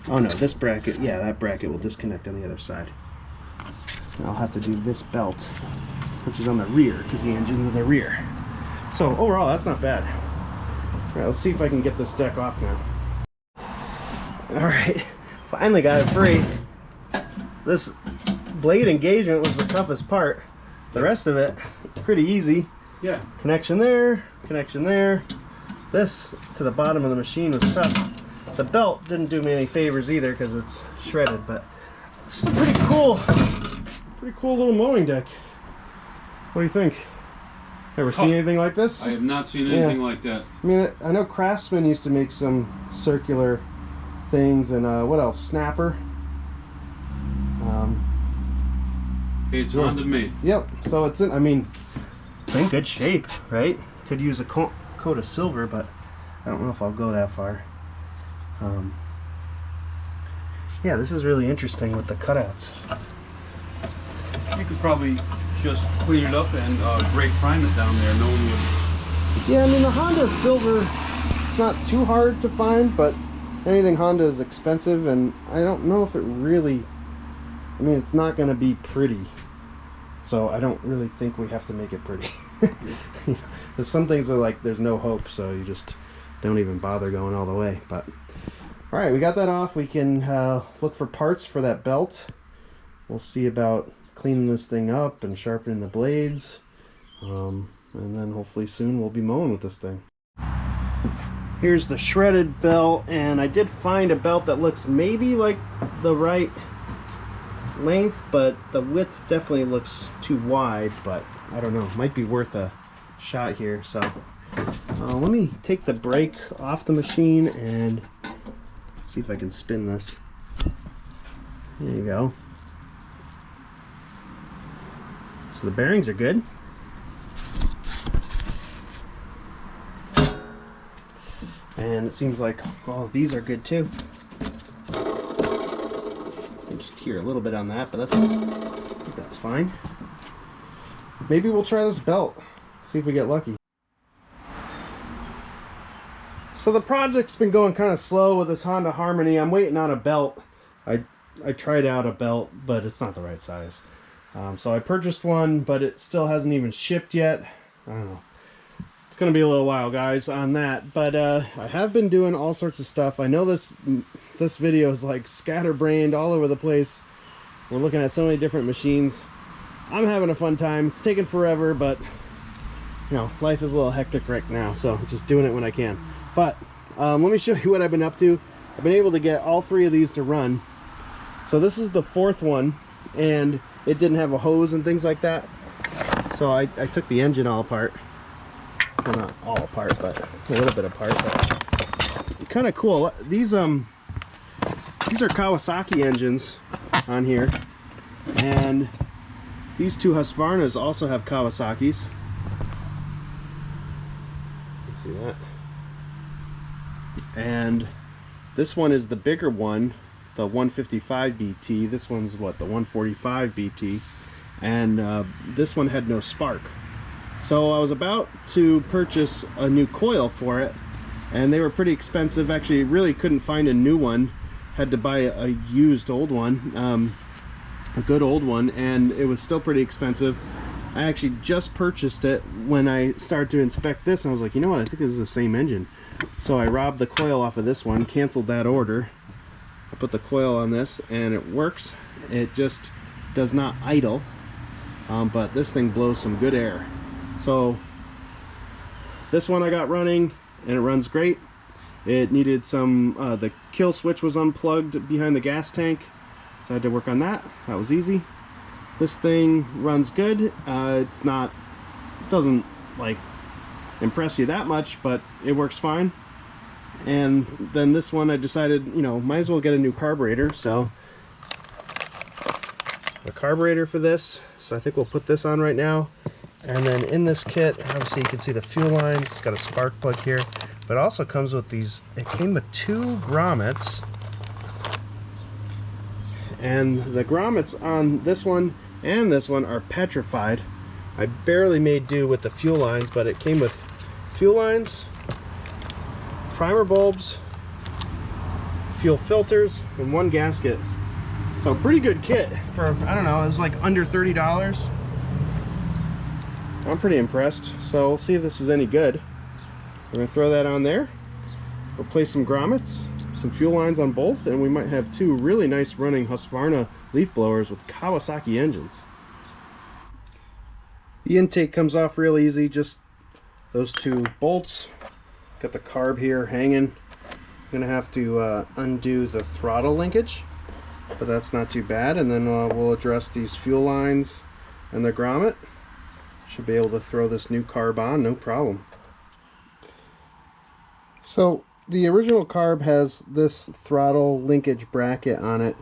oh no, this bracket, yeah, that bracket will disconnect on the other side. And I'll have to do this belt, which is on the rear, because the engine's in the rear. So overall, that's not bad. All right, let's see if I can get this deck off now. All right, finally got it free. This blade engagement was the toughest part. The rest of it, pretty easy. Yeah. Connection there, connection there. This to the bottom of the machine was tough. The belt didn't do me any favors either because it's shredded, but it's pretty cool. Pretty cool little mowing deck. What do you think? Ever seen anything like this? I have not seen anything like that. I mean, I know Craftsman used to make some circular things, and what else? Snapper. It's Honda made. Yep. So it's in. I mean, it's in good shape, right? Could use a coat of silver, but I don't know if I'll go that far. Yeah, this is really interesting with the cutouts. You could probably just clean it up and brake prime it down there. No one would. Yeah, I mean the Honda silver It's not too hard to find, but anything Honda is expensive, and I don't know if it really, I mean, it's not going to be pretty, so I don't really think we have to make it pretty. There's some things are like there's no hope, so you just don't even bother going all the way. But all right, we got that off. We can look for parts for that belt. We'll see about cleaning this thing up and sharpening the blades, and then hopefully soon we'll be mowing with this thing. Here's the shredded belt, and I did find a belt that looks maybe like the right length, but the width definitely looks too wide. But I don't know, might be worth a shot here. So let me take the brake off the machine and see if I can spin this. There you go. So the bearings are good. And it seems like all of these are good too. I can just hear a little bit on that, but that's fine. Maybe we'll try this belt, see if we get lucky. So the project's been going kind of slow with this Honda Harmony. I'm waiting on a belt. I tried out a belt, but it's not the right size. So I purchased one, but it still hasn't even shipped yet. I don't know. It's gonna be a little while, guys, on that. But I have been doing all sorts of stuff. I know this video is like scatterbrained all over the place. We're looking at so many different machines. I'm having a fun time. It's taking forever, but you know, life is a little hectic right now, so I'm just doing it when I can. But let me show you what I've been up to. I've been able to get all three of these to run. So this is the fourth one, and it didn't have a hose and things like that. So I took the engine all apart. Well, not all apart, but a little bit apart. But kind of cool. These are Kawasaki engines on here, and these two Husqvarnas also have Kawasaki's. Let's see that. And this one is the bigger one, the 155 BT. This one's what, the 145 BT, and this one had no spark. So I was about to purchase a new coil for it, and they were pretty expensive. Actually, really couldn't find a new one. Had to buy a used old one, a good old one, and it was still pretty expensive. I actually just purchased it when I started to inspect this, and I was like, you know what, I think this is the same engine. So I robbed the coil off of this one, canceled that order. I put the coil on this, and it works. It just does not idle, but this thing blows some good air. So this one I got running, and it runs great. It needed some, the kill switch was unplugged behind the gas tank, so I had to work on that. That was easy. This thing runs good. It's not, doesn't like impress you that much, but it works fine. And then this one I decided, you know, might as well get a new carburetor. So the carburetor for this, so I think we'll put this on right now. And then in this kit, obviously you can see the fuel lines. It's got a spark plug here, but it also comes with these, it came with 2 grommets. And the grommets on this one and this one are petrified. I barely made do with the fuel lines, but it came with fuel lines, primer bulbs, fuel filters, and 1 gasket. So pretty good kit for, I don't know, it was like under $30. I'm pretty impressed. So we'll see if this is any good. We're gonna throw that on there, replace some grommets, some fuel lines on both, and we might have 2 really nice running Husqvarna leaf blowers with Kawasaki engines. The intake comes off real easy, just those 2 bolts. Got the carb here hanging. I'm gonna have to undo the throttle linkage, but that's not too bad. And then we'll address these fuel lines and the grommet. Should be able to throw this new carb on, no problem. So the original carb has this throttle linkage bracket on it.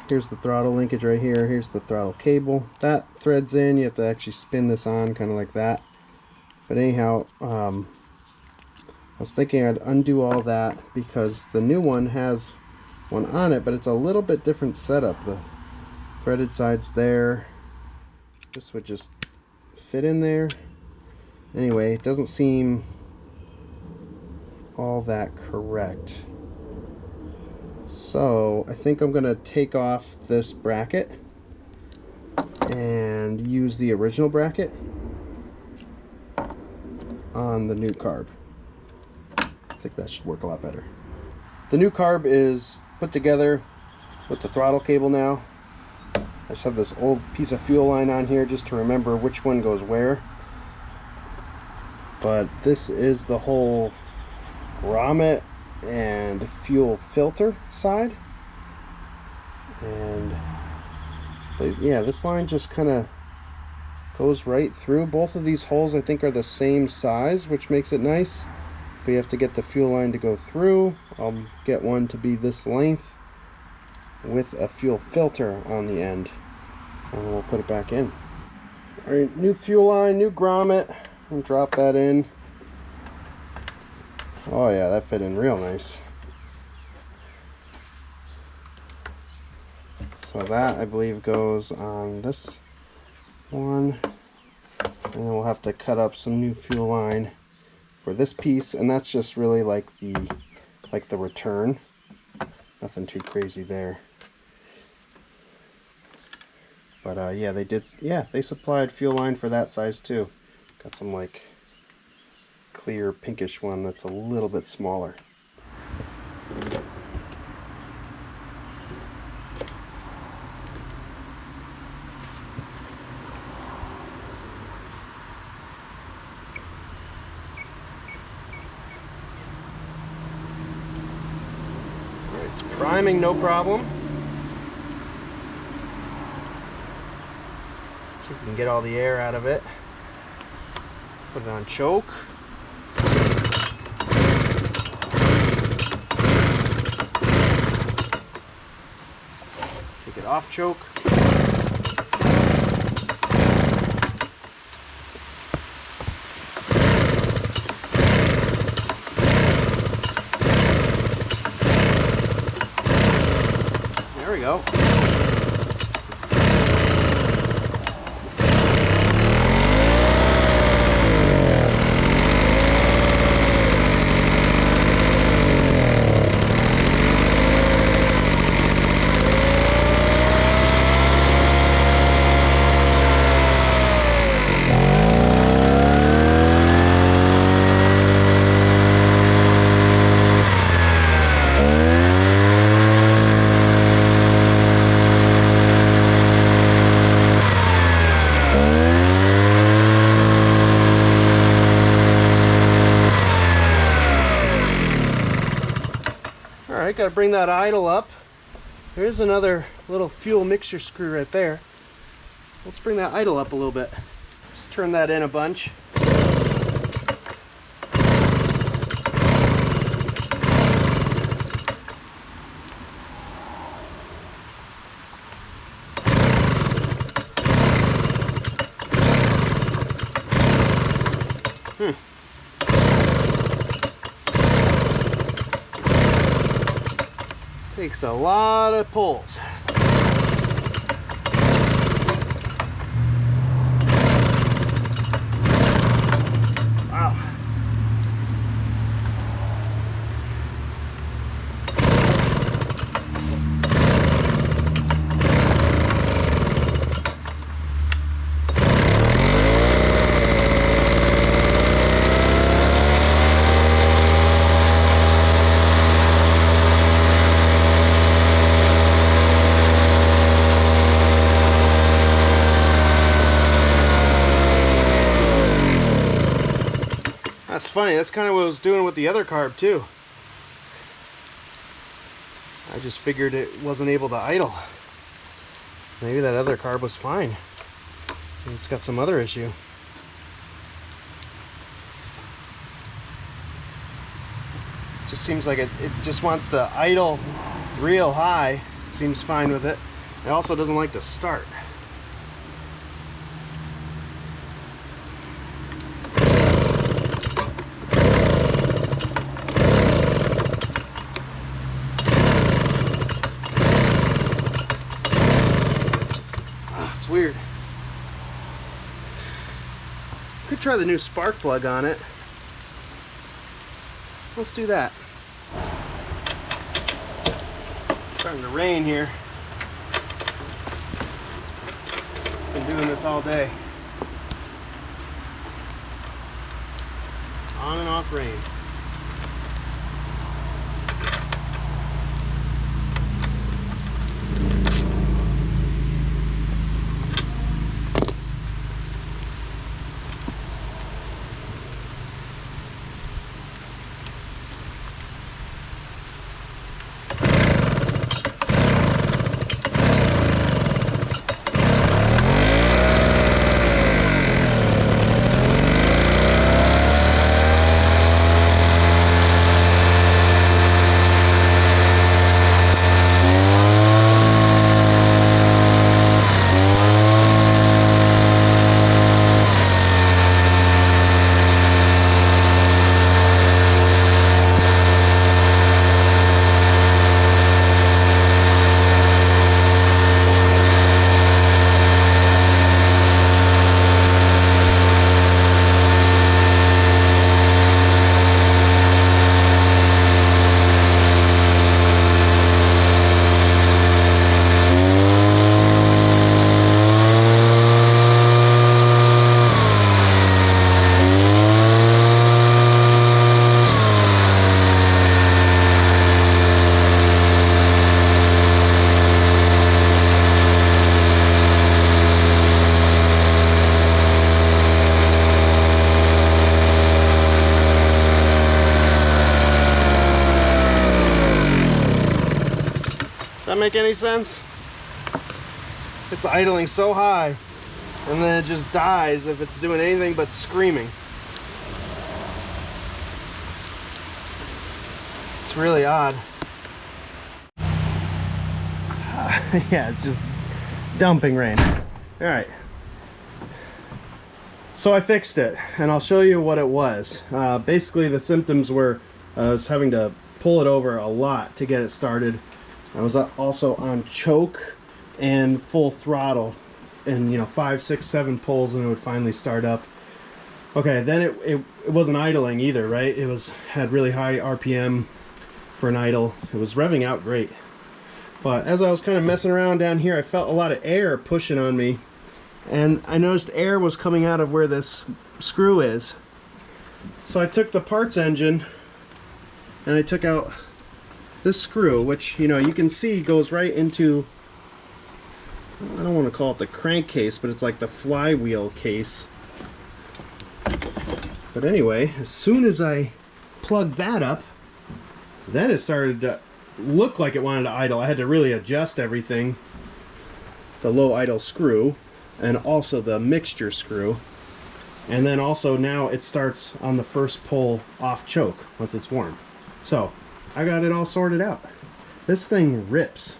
Here's the throttle linkage right here. Here's the throttle cable. That threads in. You have to actually spin this on kind of like that. But anyhow, I was thinking I'd undo all that because the new one has one on it, but it's a little bit different setup. The threaded side's there. This would just fit in there. Anyway, it doesn't seem all that correct. So I think I'm gonna take off this bracket and use the original bracket on the new carb. I think that should work a lot better. The new carb is put together with the throttle cable now. I just have this old piece of fuel line on here just to remember which one goes where. But this is the whole grommet and fuel filter side. And yeah, this line just kind of goes right through. Both of these holes I think are the same size, which makes it nice. But you have to get the fuel line to go through. I'll get one to be this length with a fuel filter on the end, and we'll put it back in. All right, new fuel line, new grommet. And drop that in. Oh yeah, that fit in real nice. So that I believe goes on this one, and then we'll have to cut up some new fuel line for this piece, and that's just really like the return. Nothing too crazy there. But yeah, they supplied fuel line for that size too. Got some like clear pinkish one that's a little bit smaller. It's priming, no problem. See if we can get all the air out of it. Put it on choke. Take it off choke. There we go. Alright, gotta bring that idle up. There's another little fuel mixture screw right there. Let's bring that idle up a little bit. Just turn that in a bunch. Takes a lot of pulls. Wow. That's funny, that's kind of what I was doing with the other carb too. I just figured it wasn't able to idle. Maybe that other carb was fine. Maybe it's got some other issue. Just seems like it just wants to idle real high. Seems fine with it. It also doesn't like to start. It's weird. Could try the new spark plug on it. let's do that. It's starting to rain here. Been doing this all day. On and off rain. Does that make any sense? It's idling so high and then it just dies if it's doing anything but screaming. It's really odd. Yeah, it's just dumping rain. All right. So I fixed it and I'll show you what it was. Basically the symptoms were I was having to pull it over a lot to get it started. I was also on choke and full throttle and, you know, 5, 6, 7 pulls and it would finally start up. Okay, then it wasn't idling either, right? It had really high RPM for an idle. It was revving out great. But as I was kind of messing around down here, I felt a lot of air pushing on me. And I noticed air was coming out of where this screw is. So I took the parts engine and I took out this screw, which, you know, you can see goes right into, I don't want to call it the crankcase, but it's like the flywheel case. But anyway, as soon as I plugged that up, then it started to look like it wanted to idle. I had to really adjust everything. The low idle screw and also the mixture screw. And then also now it starts on the first pull off choke once it's warm. So I got it all sorted out. This thing rips.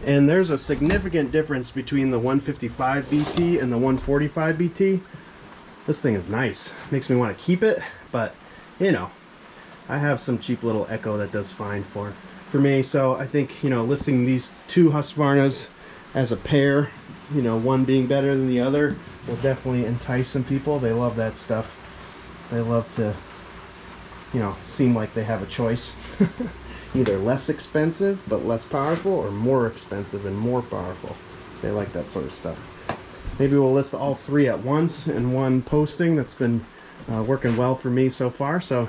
And there's a significant difference between the 155 BT and the 145 BT. This thing is nice. Makes me want to keep it, but you know, I have some cheap little Echo that does fine for me. So I think, you know, listing these two Husqvarnas as a pair, you know, one being better than the other, will definitely entice some people. They love that stuff. They love to, you know, seem like they have a choice. Either less expensive but less powerful, or more expensive and more powerful. They like that sort of stuff. Maybe we'll list all three at once in one posting. That's been working well for me so far. So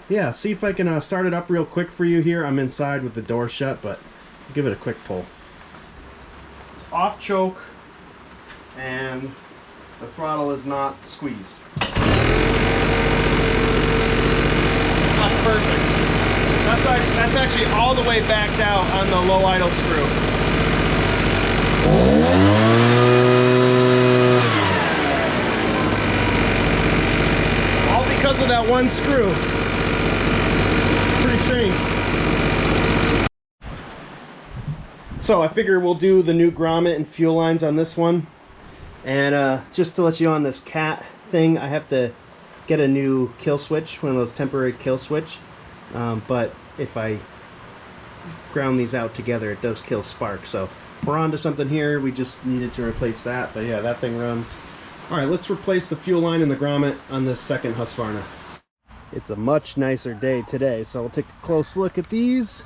yeah, see if I can start it up real quick for you here. I'm inside with the door shut, but I'll give it a quick pull. It's off choke and the throttle is not squeezed. That's perfect. That's actually all the way backed out on the low idle screw. All because of that one screw. Pretty strange. So I figure we'll do the new grommet and fuel lines on this one. And just to let you know on this cat thing, I have to get a new kill switch, one of those temporary kill switch. But if I ground these out together, it does kill spark. So we're on to something here. We just needed to replace that. But yeah, that thing runs. All right, let's replace the fuel line and the grommet on this second Husqvarna. it's a much nicer day today. So we'll take a close look at these.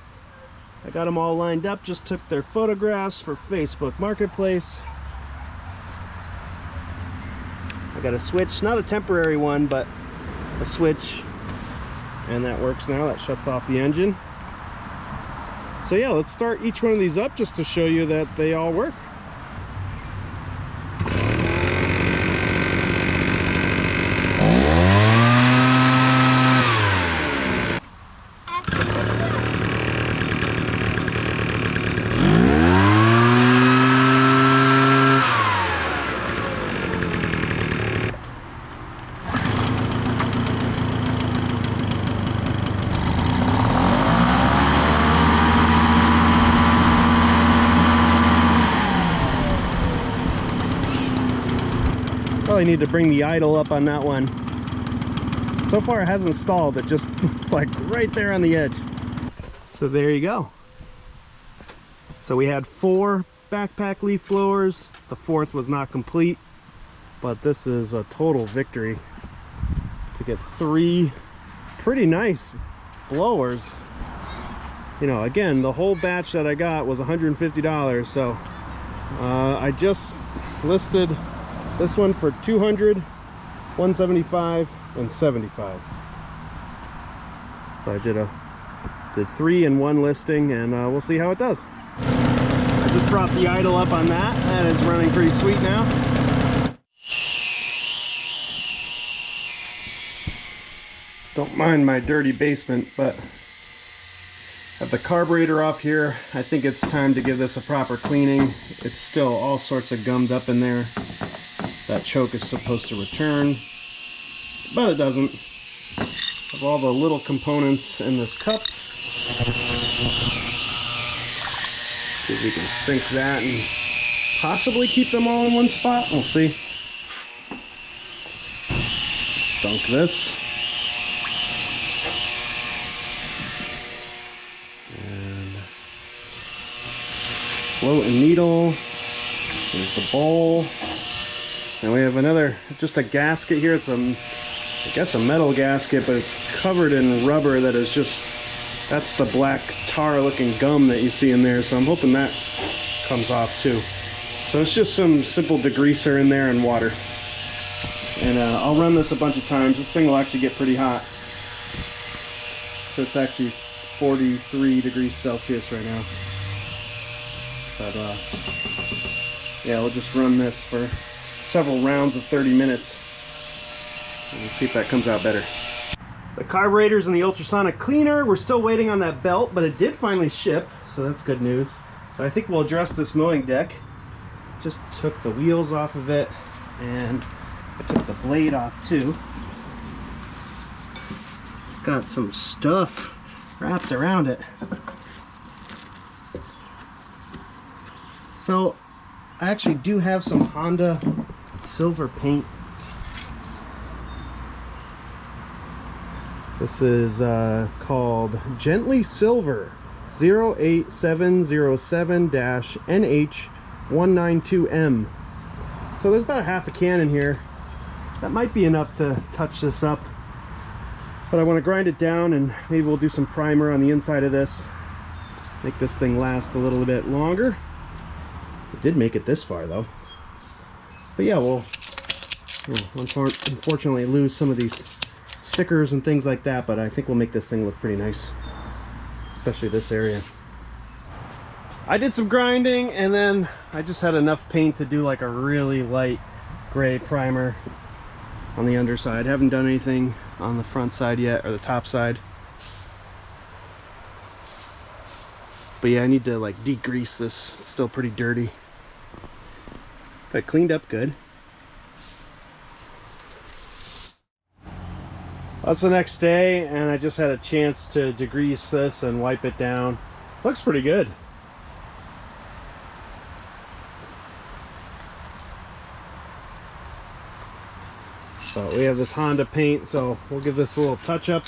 I got them all lined up, just took their photographs for Facebook Marketplace. I got a switch, not a temporary one, but a switch, and that works now. That shuts off the engine. So yeah, let's start each one of these up just to show you that they all work. Probably need to bring the idle up on that one. So far it hasn't stalled, it's like right there on the edge. So there you go. So we had 4 backpack leaf blowers. The 4th was not complete, but this is a total victory to get 3 pretty nice blowers. You know, again, the whole batch that I got was $150, so I just listed this one for $200, $175, and $75. So I did 3 in one listing, and we'll see how it does. I just brought the idle up on that. That is running pretty sweet now. Don't mind my dirty basement, but I have the carburetor off here. I think it's time to give this a proper cleaning. It's still all sorts of gummed up in there. That choke is supposed to return, but it doesn't. Of all the little components in this cup, see if we can sink that and possibly keep them all in one spot. We'll see. Stunk this. And float and needle. There's the bowl. And we have another, just a gasket here. It's I guess a metal gasket, but it's covered in rubber that is just, that's the black tar looking gum that you see in there. So I'm hoping that comes off too. So it's just some simple degreaser in there and water. And I'll run this a bunch of times. This thing will actually get pretty hot. So it's actually 43 degrees Celsius right now. But yeah, we'll just run this for several rounds of 30 minutes and see if that comes out better. The carburetors and the ultrasonic cleaner, we're still waiting on that belt, but it did finally ship, so that's good news. But I think we'll address this mowing deck. Just took the wheels off of it, and I took the blade off too. It's got some stuff wrapped around it. So I actually do have some Honda silver paint. This is called Gently Silver 08707-NH192M. So there's about a half a can in here. That might be enough to touch this up, but I want to grind it down, and maybe we'll do some primer on the inside of this, make this thing last a little bit longer. It did make it this far though. But yeah, we'll unfortunately lose some of these stickers and things like that, but I think we'll make this thing look pretty nice, especially this area. I did some grinding, and then I just had enough paint to do like a really light gray primer on the underside. Haven't done anything on the front side yet, or the top side. But yeah, I need to like degrease this. It's still pretty dirty, but cleaned up good. That's the next day, and I just had a chance to degrease this and wipe it down. Looks pretty good. So we have this Honda paint, so we'll give this a little touch up.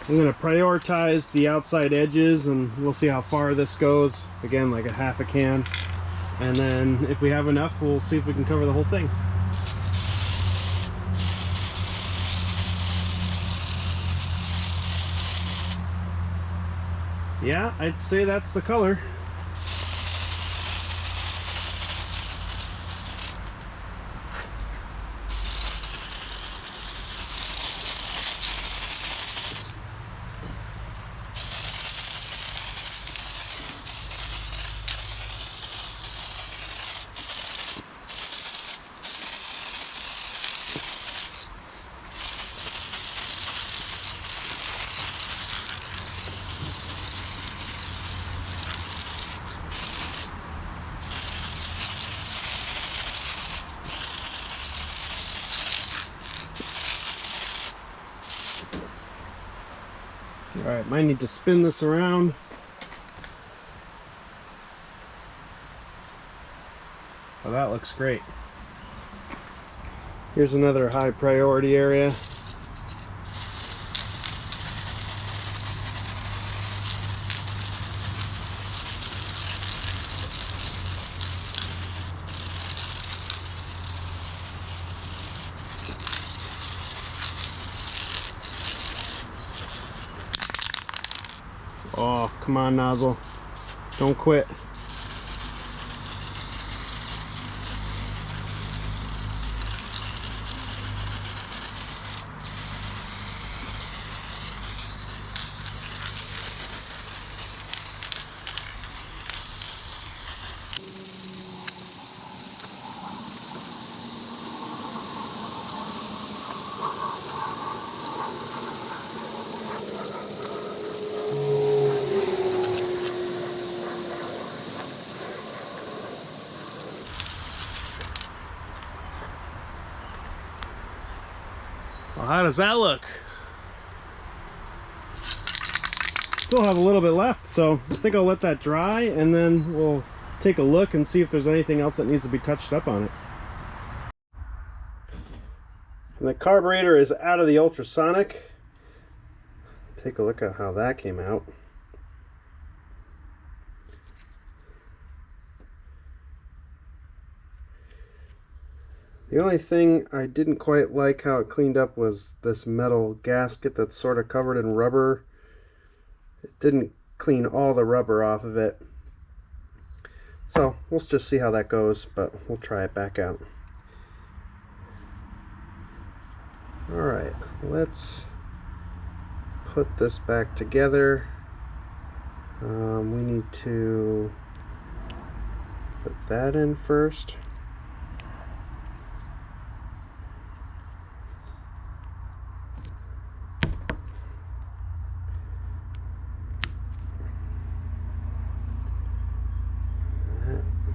I'm going to prioritize the outside edges, and we'll see how far this goes. Again, like a half a can. And then if we have enough, we'll see if we can cover the whole thing. Yeah, I'd say that's the color. Alright, might need to spin this around. Oh, that looks great. Here's another high priority area. Oh, come on, nozzle. Don't quit. Well, how does that look? Still have a little bit left, so I think I'll let that dry and then we'll take a look and see if there's anything else that needs to be touched up on it. And the carburetor is out of the ultrasonic. Take a look at how that came out. The only thing I didn't quite like how it cleaned up was this metal gasket that's sort of covered in rubber. It didn't clean all the rubber off of it. So we'll just see how that goes, but we'll try it back out. Alright, let's put this back together. We need to put that in first.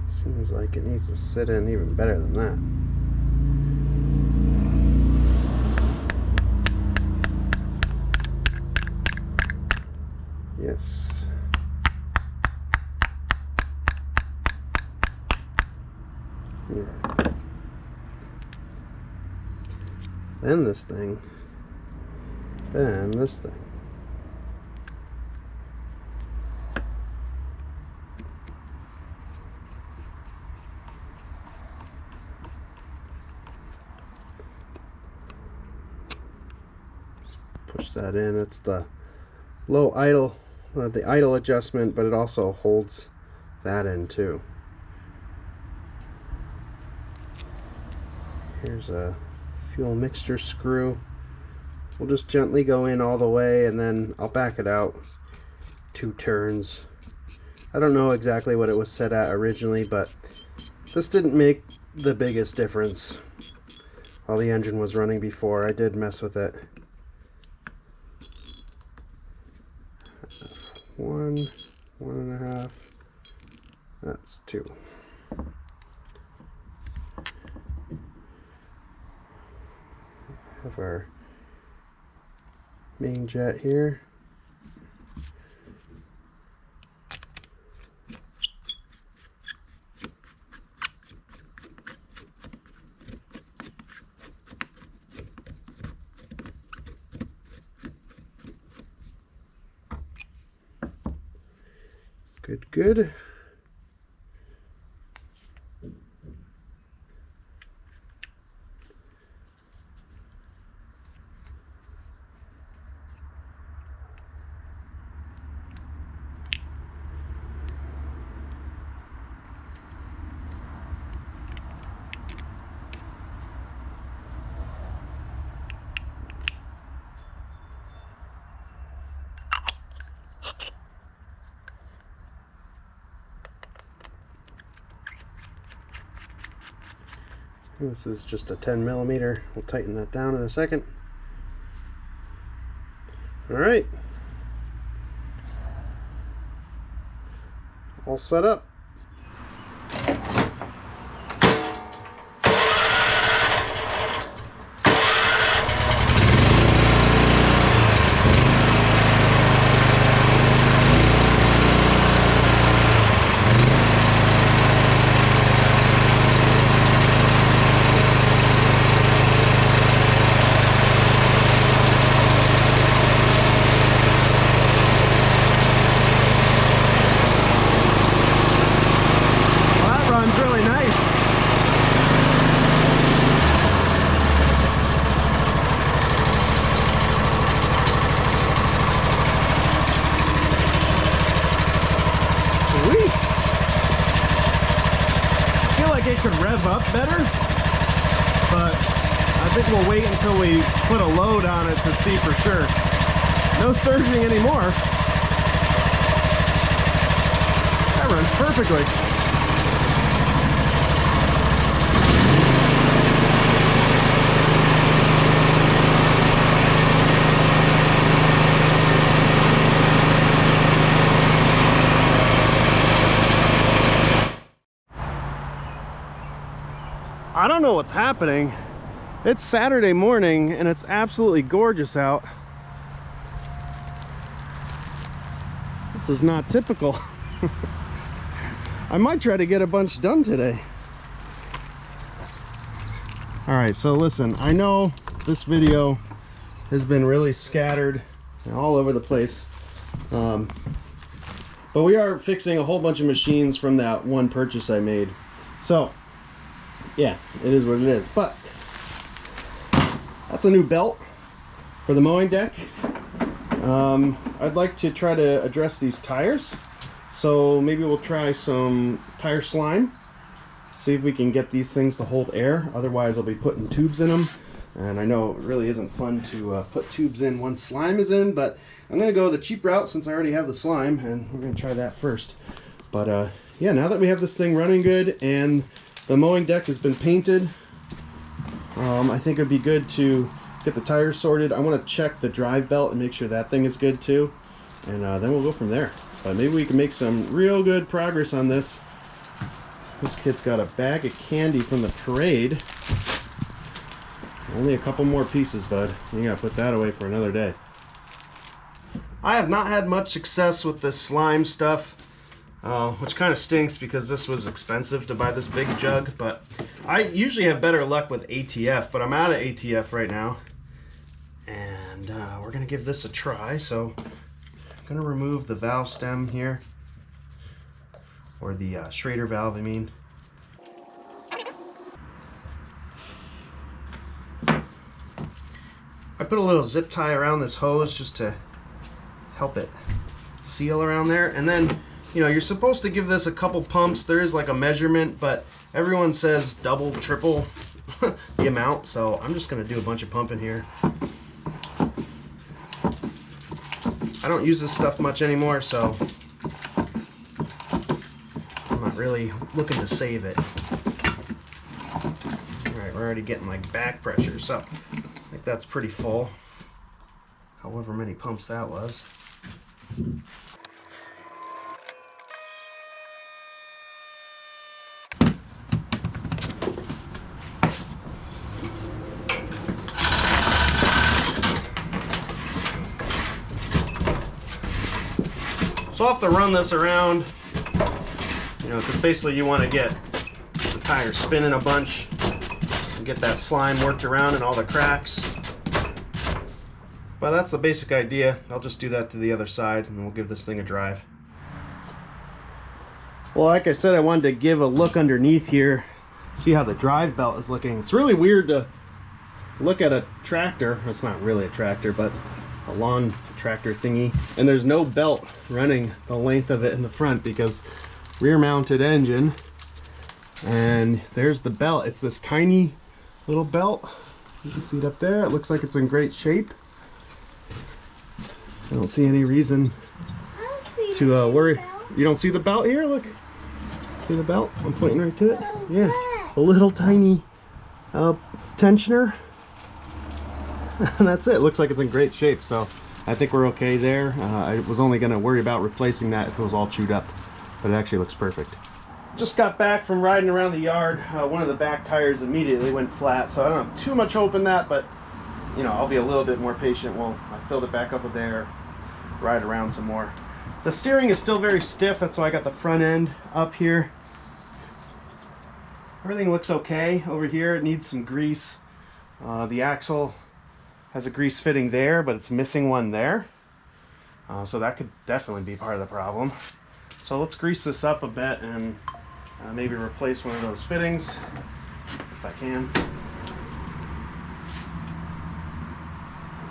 Seems like it needs to sit in even better than that. Yes. Here. Then this thing. Then this thing. Push that in. It's the low idle, the idle adjustment, but it also holds that in too. Here's a fuel mixture screw. We'll just gently go in all the way and then I'll back it out 2 turns. I don't know exactly what it was set at originally, but this didn't make the biggest difference while the engine was running before. I did mess with it. 1, 1.5, that's 2. Have our main jet here. Good, good. This is just a 10 millimeter. We'll tighten that down in a second. All right. All set up. It could rev up better, but I think we'll wait until we put a load on it to see for sure. No surging anymore. That runs perfectly. I don't know what's happening. It's Saturday morning and it's absolutely gorgeous out. This is not typical. I might try to get a bunch done today. All right, so listen, I know this video has been really scattered and all over the place. But we are fixing a whole bunch of machines from that one purchase I made. So yeah, it is what it is. But that's a new belt for the mowing deck. I'd like to try to address these tires. So maybe we'll try some tire slime. See if we can get these things to hold air. Otherwise I'll be putting tubes in them. And I know it really isn't fun to put tubes in once slime is in, but I'm going to go the cheap route since I already have the slime, and we're going to try that first. But yeah, now that we have this thing running good and the mowing deck has been painted, I think it'd be good to get the tires sorted. I want to check the drive belt and make sure that thing is good too, and then we'll go from there. But maybe we can make some real good progress on this. This kid's got a bag of candy from the parade. Only a couple more pieces, bud. You gotta put that away for another day. I have not had much success with this slime stuff. Which kind of stinks because this was expensive to buy this big jug, but I usually have better luck with ATF, but I'm out of ATF right now, and we're gonna give this a try. So I'm gonna remove the valve stem here, or the Schrader valve, I mean. I put a little zip tie around this hose just to help it seal around there, and then you know, you're supposed to give this a couple pumps. There is like a measurement, but everyone says double, triple the amount. So I'm just going to do a bunch of pumping here. I don't use this stuff much anymore, so I'm not really looking to save it. All right, we're already getting like back pressure, so I think that's pretty full. However many pumps that was. So I'll have to run this around, you know, because basically you want to get the tire spinning a bunch and get that slime worked around in all the cracks. But that's the basic idea. I'll just do that to the other side and we'll give this thing a drive. Well, like I said, I wanted to give a look underneath here, see how the drive belt is looking. It's really weird to look at a tractor. It's not really a tractor, but a lawn tractor thingy, and there's no belt running the length of it in the front because rear mounted engine, and there's the belt. It's this tiny little belt. You can see it up there. It looks like it's in great shape. I don't see any reason to worry. You don't see the belt here? Look, see the belt? I'm pointing right to it. Yeah, a little tiny tensioner. And that's it. Looks like it's in great shape, so I think we're okay there. I was only going to worry about replacing that if it was all chewed up, but it actually looks perfect. Just got back from riding around the yard. One of the back tires immediately went flat, so I don't have too much hope in that, but you know, I'll be a little bit more patient. I filled it back up with air, ride around some more. The steering is still very stiff, that's why I got the front end up here. Everything looks okay over here. It needs some grease. The axle has a grease fitting there, but it's missing one there. So that could definitely be part of the problem. So let's grease this up a bit and maybe replace one of those fittings if I can.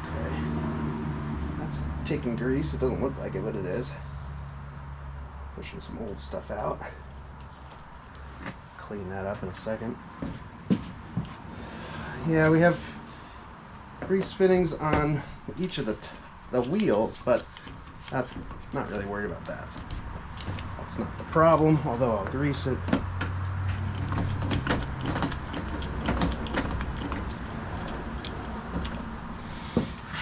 Okay, that's taking grease. It doesn't look like it, but it is. Pushing some old stuff out. Clean that up in a second. Yeah, we have grease fittings on each of the wheels, but I'm not really worried about that. That's not the problem, although I'll grease it.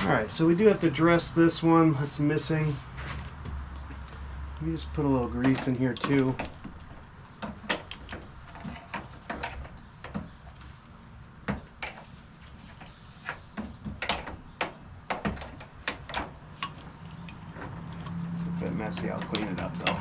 Alright, so we do have to dress this one that's missing. Let me just put a little grease in here too. It's a bit messy, I'll clean it up though.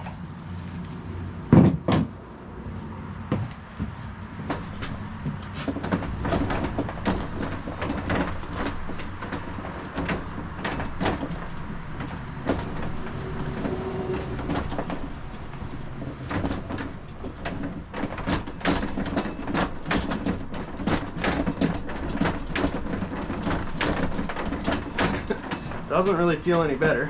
Doesn't really feel any better.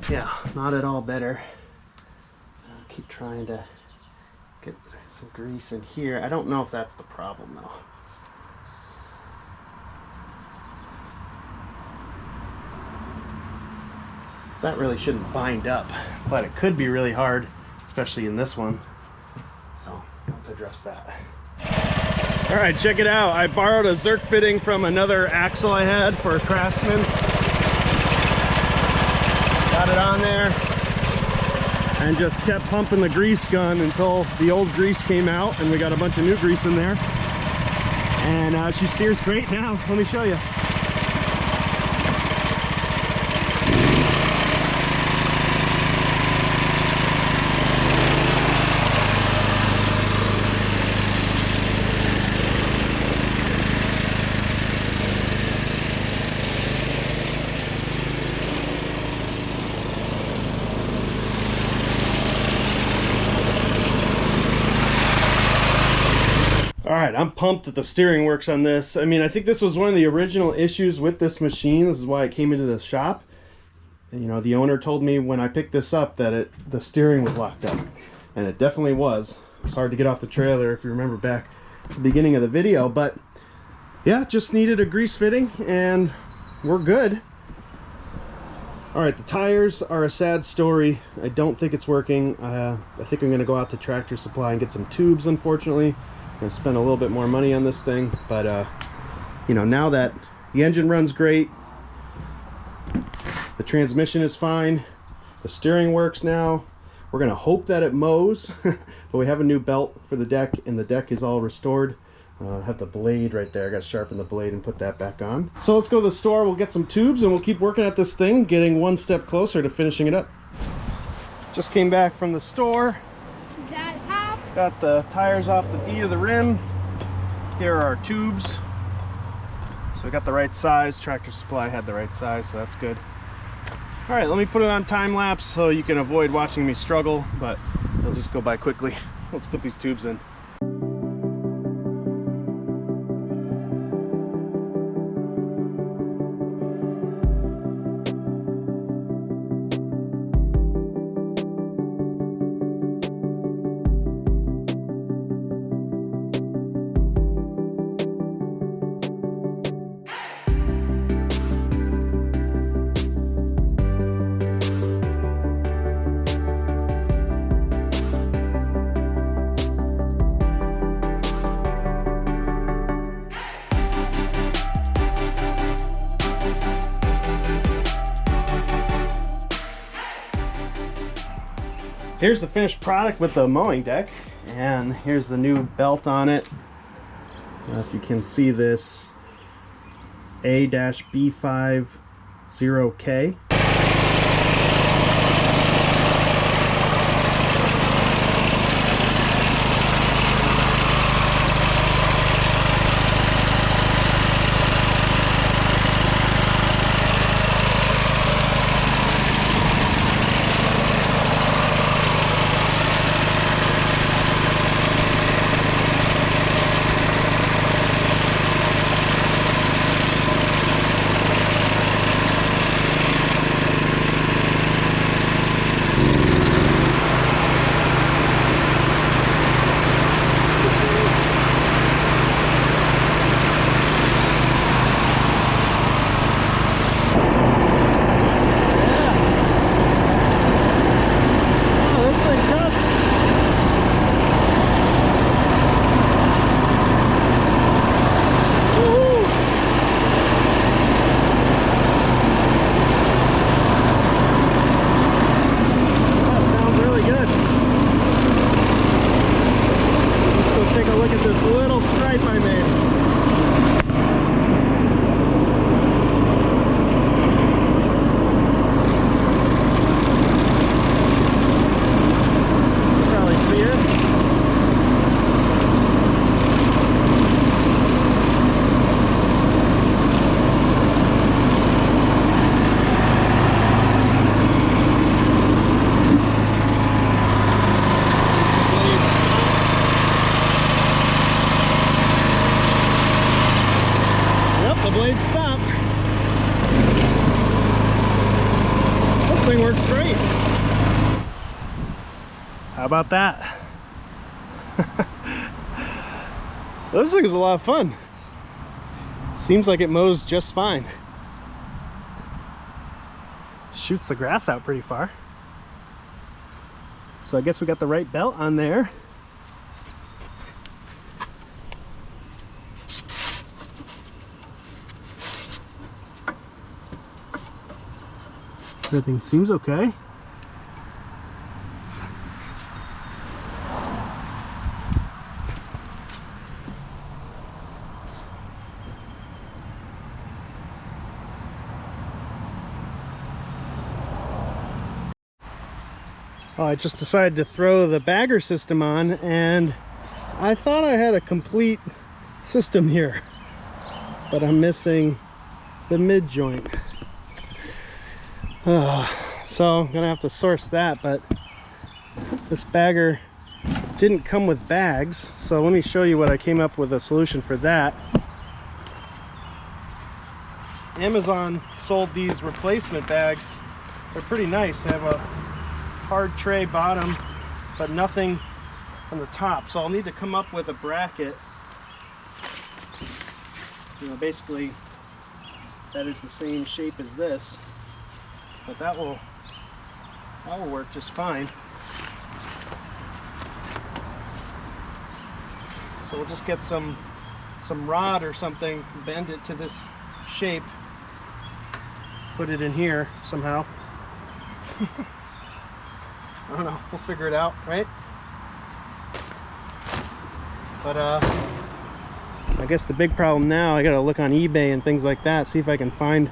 Yeah, not at all better. I'll keep trying to get some grease in here. I don't know if that's the problem though. That really shouldn't bind up, but it could be really hard, especially in this one. So I'll have to address that. All right, check it out. I borrowed a Zerk fitting from another axle I had for a Craftsman. Got it on there and just kept pumping the grease gun until the old grease came out and we got a bunch of new grease in there. And she steers great now. Let me show you. Alright, I'm pumped that the steering works on this. I mean, I think this was one of the original issues with this machine. This is why I came into the shop. And, you know, the owner told me when I picked this up that the steering was locked up. And it definitely was. It was hard to get off the trailer if you remember back at the beginning of the video. But, yeah, just needed a grease fitting and we're good. Alright, the tires are a sad story. I don't think it's working. I think I'm going to go out to Tractor Supply and get some tubes, unfortunately. I'm gonna spend a little bit more money on this thing, but you know, now that the engine runs great, the transmission is fine, the steering works now, we're gonna hope that it mows. But we have a new belt for the deck and the deck is all restored. I have the blade right there. I gotta sharpen the blade and put that back on. So let's go to the store, we'll get some tubes and we'll keep working at this thing, getting one step closer to finishing it up. Just came back from the store. Got the tires off the bead of the rim. Here are our tubes. So we got the right size. Tractor Supply had the right size, so that's good. All right, let me put it on time lapse so you can avoid watching me struggle, but it'll just go by quickly. Let's put these tubes in. Here's the finished product with the mowing deck, and here's the new belt on it. If you can see this, A-B50K. Stop. This thing works great. How about that? This thing is a lot of fun. Seems like it mows just fine. Shoots the grass out pretty far. So I guess we got the right belt on there. Everything seems okay. I just decided to throw the bagger system on, and I thought I had a complete system here, but I'm missing the mid joint. So I'm gonna have to source that, but this bagger didn't come with bags, so let me show you what I came up with a solution for that. Amazon sold these replacement bags. They're pretty nice. They have a hard tray bottom but nothing on the top, so I'll need to come up with a bracket, you know, basically that is the same shape as this, but that will work just fine. So we'll just get some rod or something, bend it to this shape, put it in here somehow. I don't know, we'll figure it out, right? But I guess the big problem now, I gotta look on eBay and things like that, see if I can find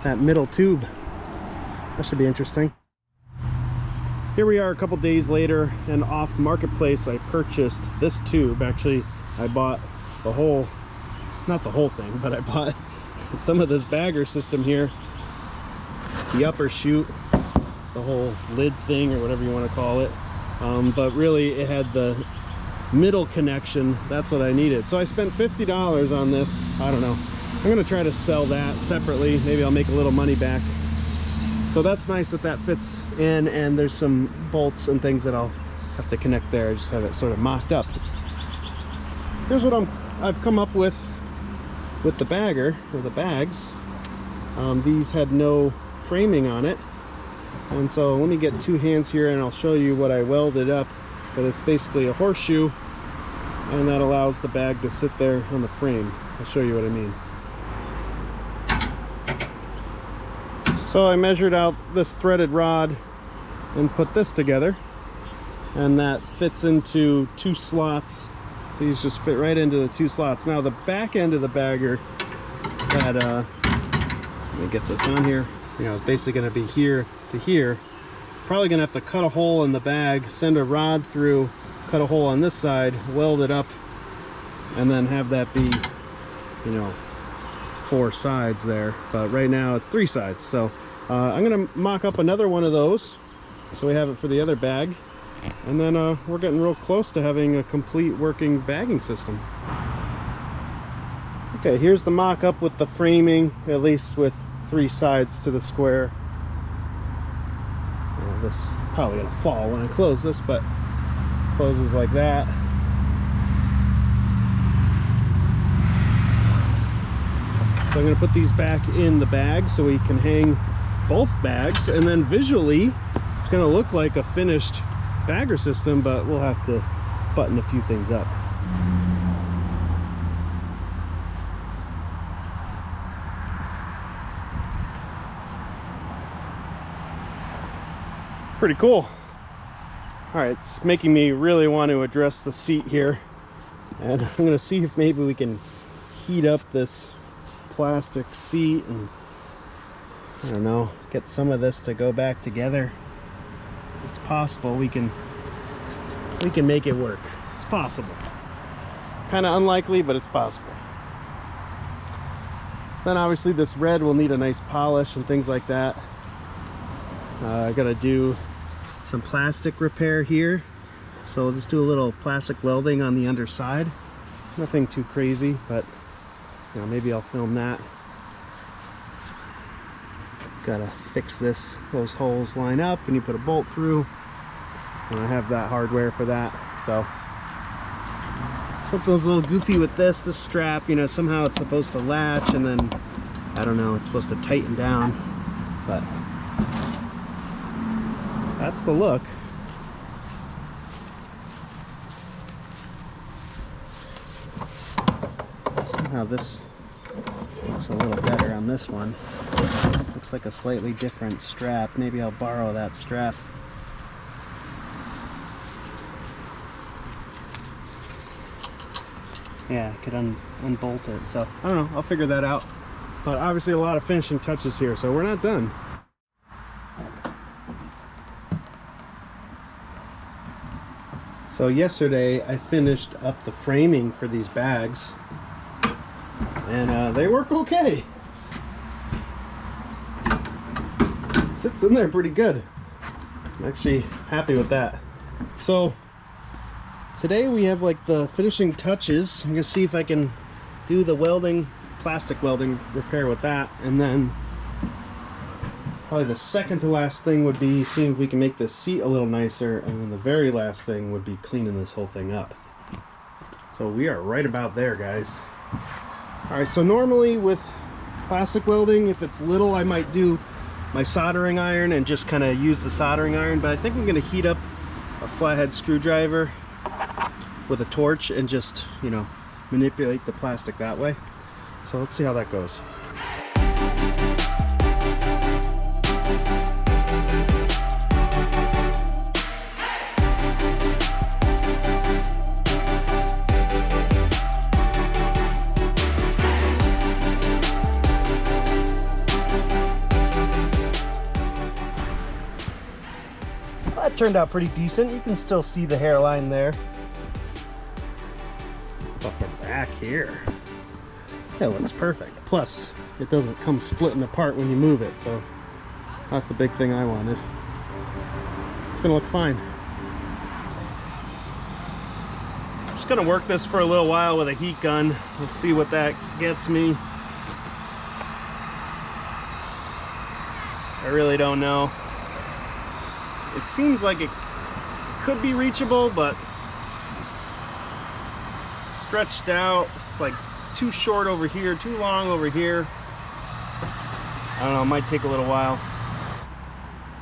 that middle tube. That should be interesting. Here we are a couple days later, and off Marketplace I purchased this tube. Actually, I bought the whole, not the whole thing, but I bought some of this bagger system here, the upper chute, the whole lid thing or whatever you want to call it, but really it had the middle connection. That's what I needed. So I spent $50 on this. I don't know, I'm gonna try to sell that separately. Maybe I'll make a little money back. So that's nice that that fits in, and there's some bolts and things that I'll have to connect there. I just have it sort of mocked up. Here's what I've come up with the bagger, or the bags. These had no framing on it, and so let me get two hands here and I'll show you what I welded up. But it's basically a horseshoe, and that allows the bag to sit there on the frame. I'll show you what I mean. So I measured out this threaded rod and put this together. and that fits into 2 slots. These just fit right into the 2 slots. Now the back end of the bagger, that let me get this on here, you know, it's basically going to be here to here. Probably going to have to cut a hole in the bag, send a rod through, cut a hole on this side, weld it up, and then have that be, you know, 4 sides there. But right now it's 3 sides. So I'm going to mock up another one of those so we have it for the other bag. And then we're getting real close to having a complete working bagging system. Okay, here's the mock-up with the framing, at least with 3 sides to the square. This is probably gonna fall when I close this, but closes like that. So I'm gonna put these back in the bag so we can hang both bags, and then visually it's gonna look like a finished bagger system, but we'll have to button a few things up. Pretty cool. All right, it's making me really want to address the seat here, and I'm gonna see if maybe we can heat up this plastic seat and, I don't know, get some of this to go back together. It's possible we can make it work. It's possible. Kind of unlikely, but it's possible. Then obviously this red will need a nice polish and things like that. I gotta do some plastic repair here, so we'll just do a little plastic welding on the underside. Nothing too crazy, but you know, maybe I'll film that. Gotta fix this, those holes line up and you put a bolt through, and I have that hardware for that. So something's a little goofy with this strap, you know, somehow it's supposed to latch and then, I don't know, it's supposed to tighten down, but that's the look. Somehow this looks a little better on this one. Looks like a slightly different strap. Maybe I'll borrow that strap. Yeah, I could unbolt it. So, I don't know, I'll figure that out. But obviously a lot of finishing touches here, so we're not done. So yesterday I finished up the framing for these bags, and they work okay. Sits in there pretty good. I'm actually happy with that. So today we have like the finishing touches. I'm gonna see if I can do the welding, plastic welding repair with that, and then probably the second to last thing would be seeing if we can make this seat a little nicer, and then the very last thing would be cleaning this whole thing up. So we are right about there, guys. All right, so normally with plastic welding, if it's little, I might do my soldering iron and just kind of use the soldering iron, but I think I'm going to heat up a flathead screwdriver with a torch and just, you know, manipulate the plastic that way. So let's see how that goes. That turned out pretty decent. You can still see the hairline there. But for back here, it looks perfect. Plus, it doesn't come splitting apart when you move it, so that's the big thing I wanted. It's gonna look fine. Just gonna work this for a little while with a heat gun. Let's see what that gets me. I really don't know. It seems like it could be reachable, but it's stretched out. It's like too short over here, too long over here. I don't know, it might take a little while.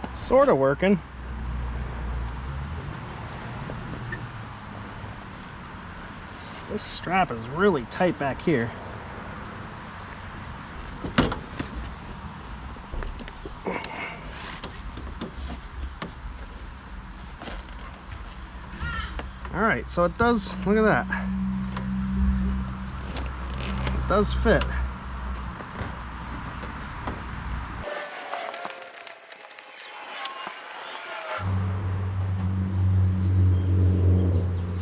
It's sort of working. This strap is really tight back here. All right, so it does, look at that. It does fit.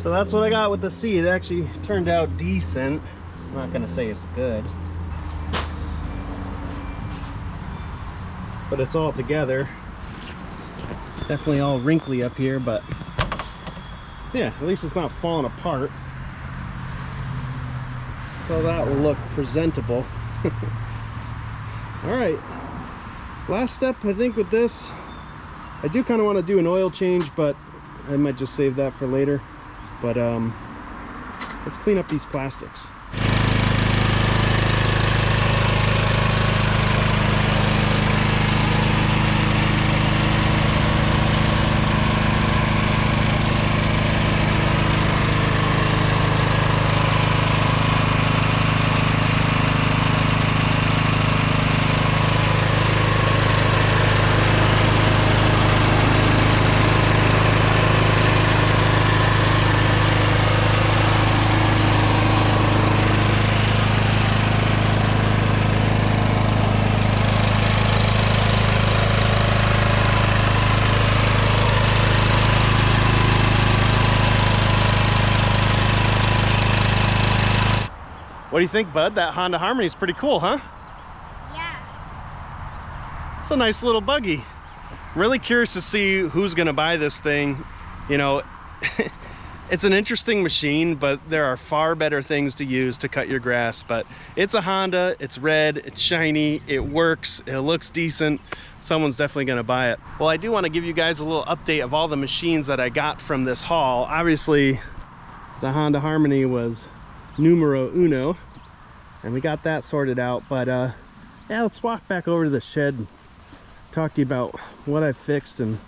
So that's what I got with the seat. It actually turned out decent. I'm not gonna say it's good, but it's all together. Definitely all wrinkly up here, but yeah, at least it's not falling apart. So that will look presentable. All right, last step I think with this, I do kind of want to do an oil change, but I might just save that for later. But let's clean up these plastics. What do you think, bud? That Honda Harmony is pretty cool, huh? Yeah. It's a nice little buggy. I'm really curious to see who's gonna buy this thing. You know, it's an interesting machine, but there are far better things to use to cut your grass. But it's a Honda, it's red, it's shiny, it works, it looks decent. Someone's definitely gonna buy it. Well, I do wanna give you guys a little update of all the machines that I got from this haul. Obviously, the Honda Harmony was numero uno, and we got that sorted out. But yeah, let's walk back over to the shed and talk to you about what I've fixed and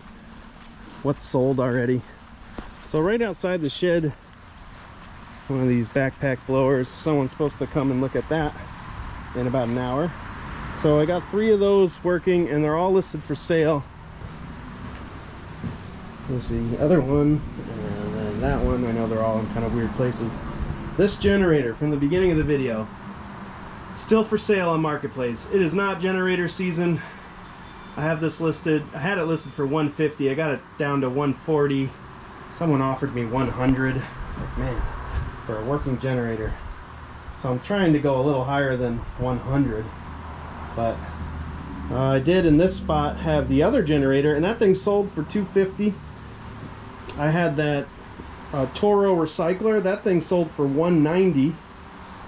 what's sold already. So right outside the shed, one of these backpack blowers. Someone's supposed to come and look at that in about an hour. So I got 3 of those working, and they're all listed for sale. There's the other one, and then that one. I know they're all in kind of weird places. This generator from the beginning of the video, still for sale on Marketplace. It is not generator season. I have this listed, I had it listed for $150. I got it down to $140. Someone offered me $100. It's like, man, for a working generator. So I'm trying to go a little higher than $100. But I did in this spot have the other generator, and that thing sold for $250. I had that Toro recycler. That thing sold for $190.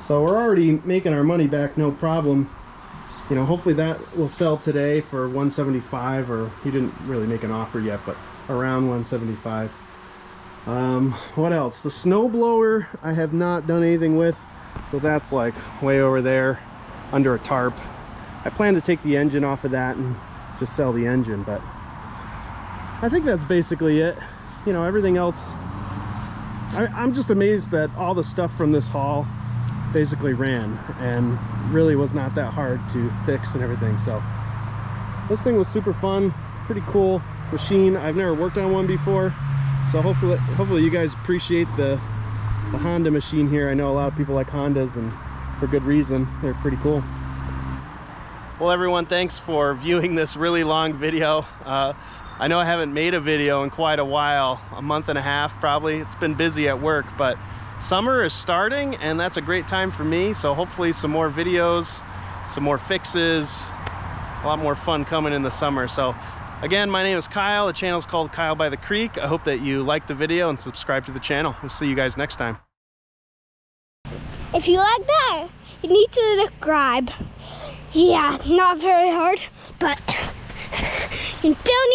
So we're already making our money back, no problem. You know, hopefully that will sell today for $175, or he didn't really make an offer yet, but around $175. What else? The snow blower I have not done anything with, so that's like way over there under a tarp. I plan to take the engine off of that and just sell the engine, but I think that's basically it. You know, everything else, I'm just amazed that all the stuff from this haul basically ran and really was not that hard to fix and everything. So this thing was super fun, pretty cool machine. I've never worked on one before, so hopefully you guys appreciate the Honda machine here. I know a lot of people like Hondas, and for good reason. They're pretty cool. Well, everyone, thanks for viewing this really long video. I know I haven't made a video in quite a while, a month and a half probably. It's been busy at work, but summer is starting, and that's a great time for me. So hopefully some more videos, some more fixes, a lot more fun coming in the summer. So again, my name is Kyle. The channel is called Kyle by the Creek. I hope that you like the video and subscribe to the channel. We'll see you guys next time. If you like that, you need to subscribe. Yeah, not very hard, but you don't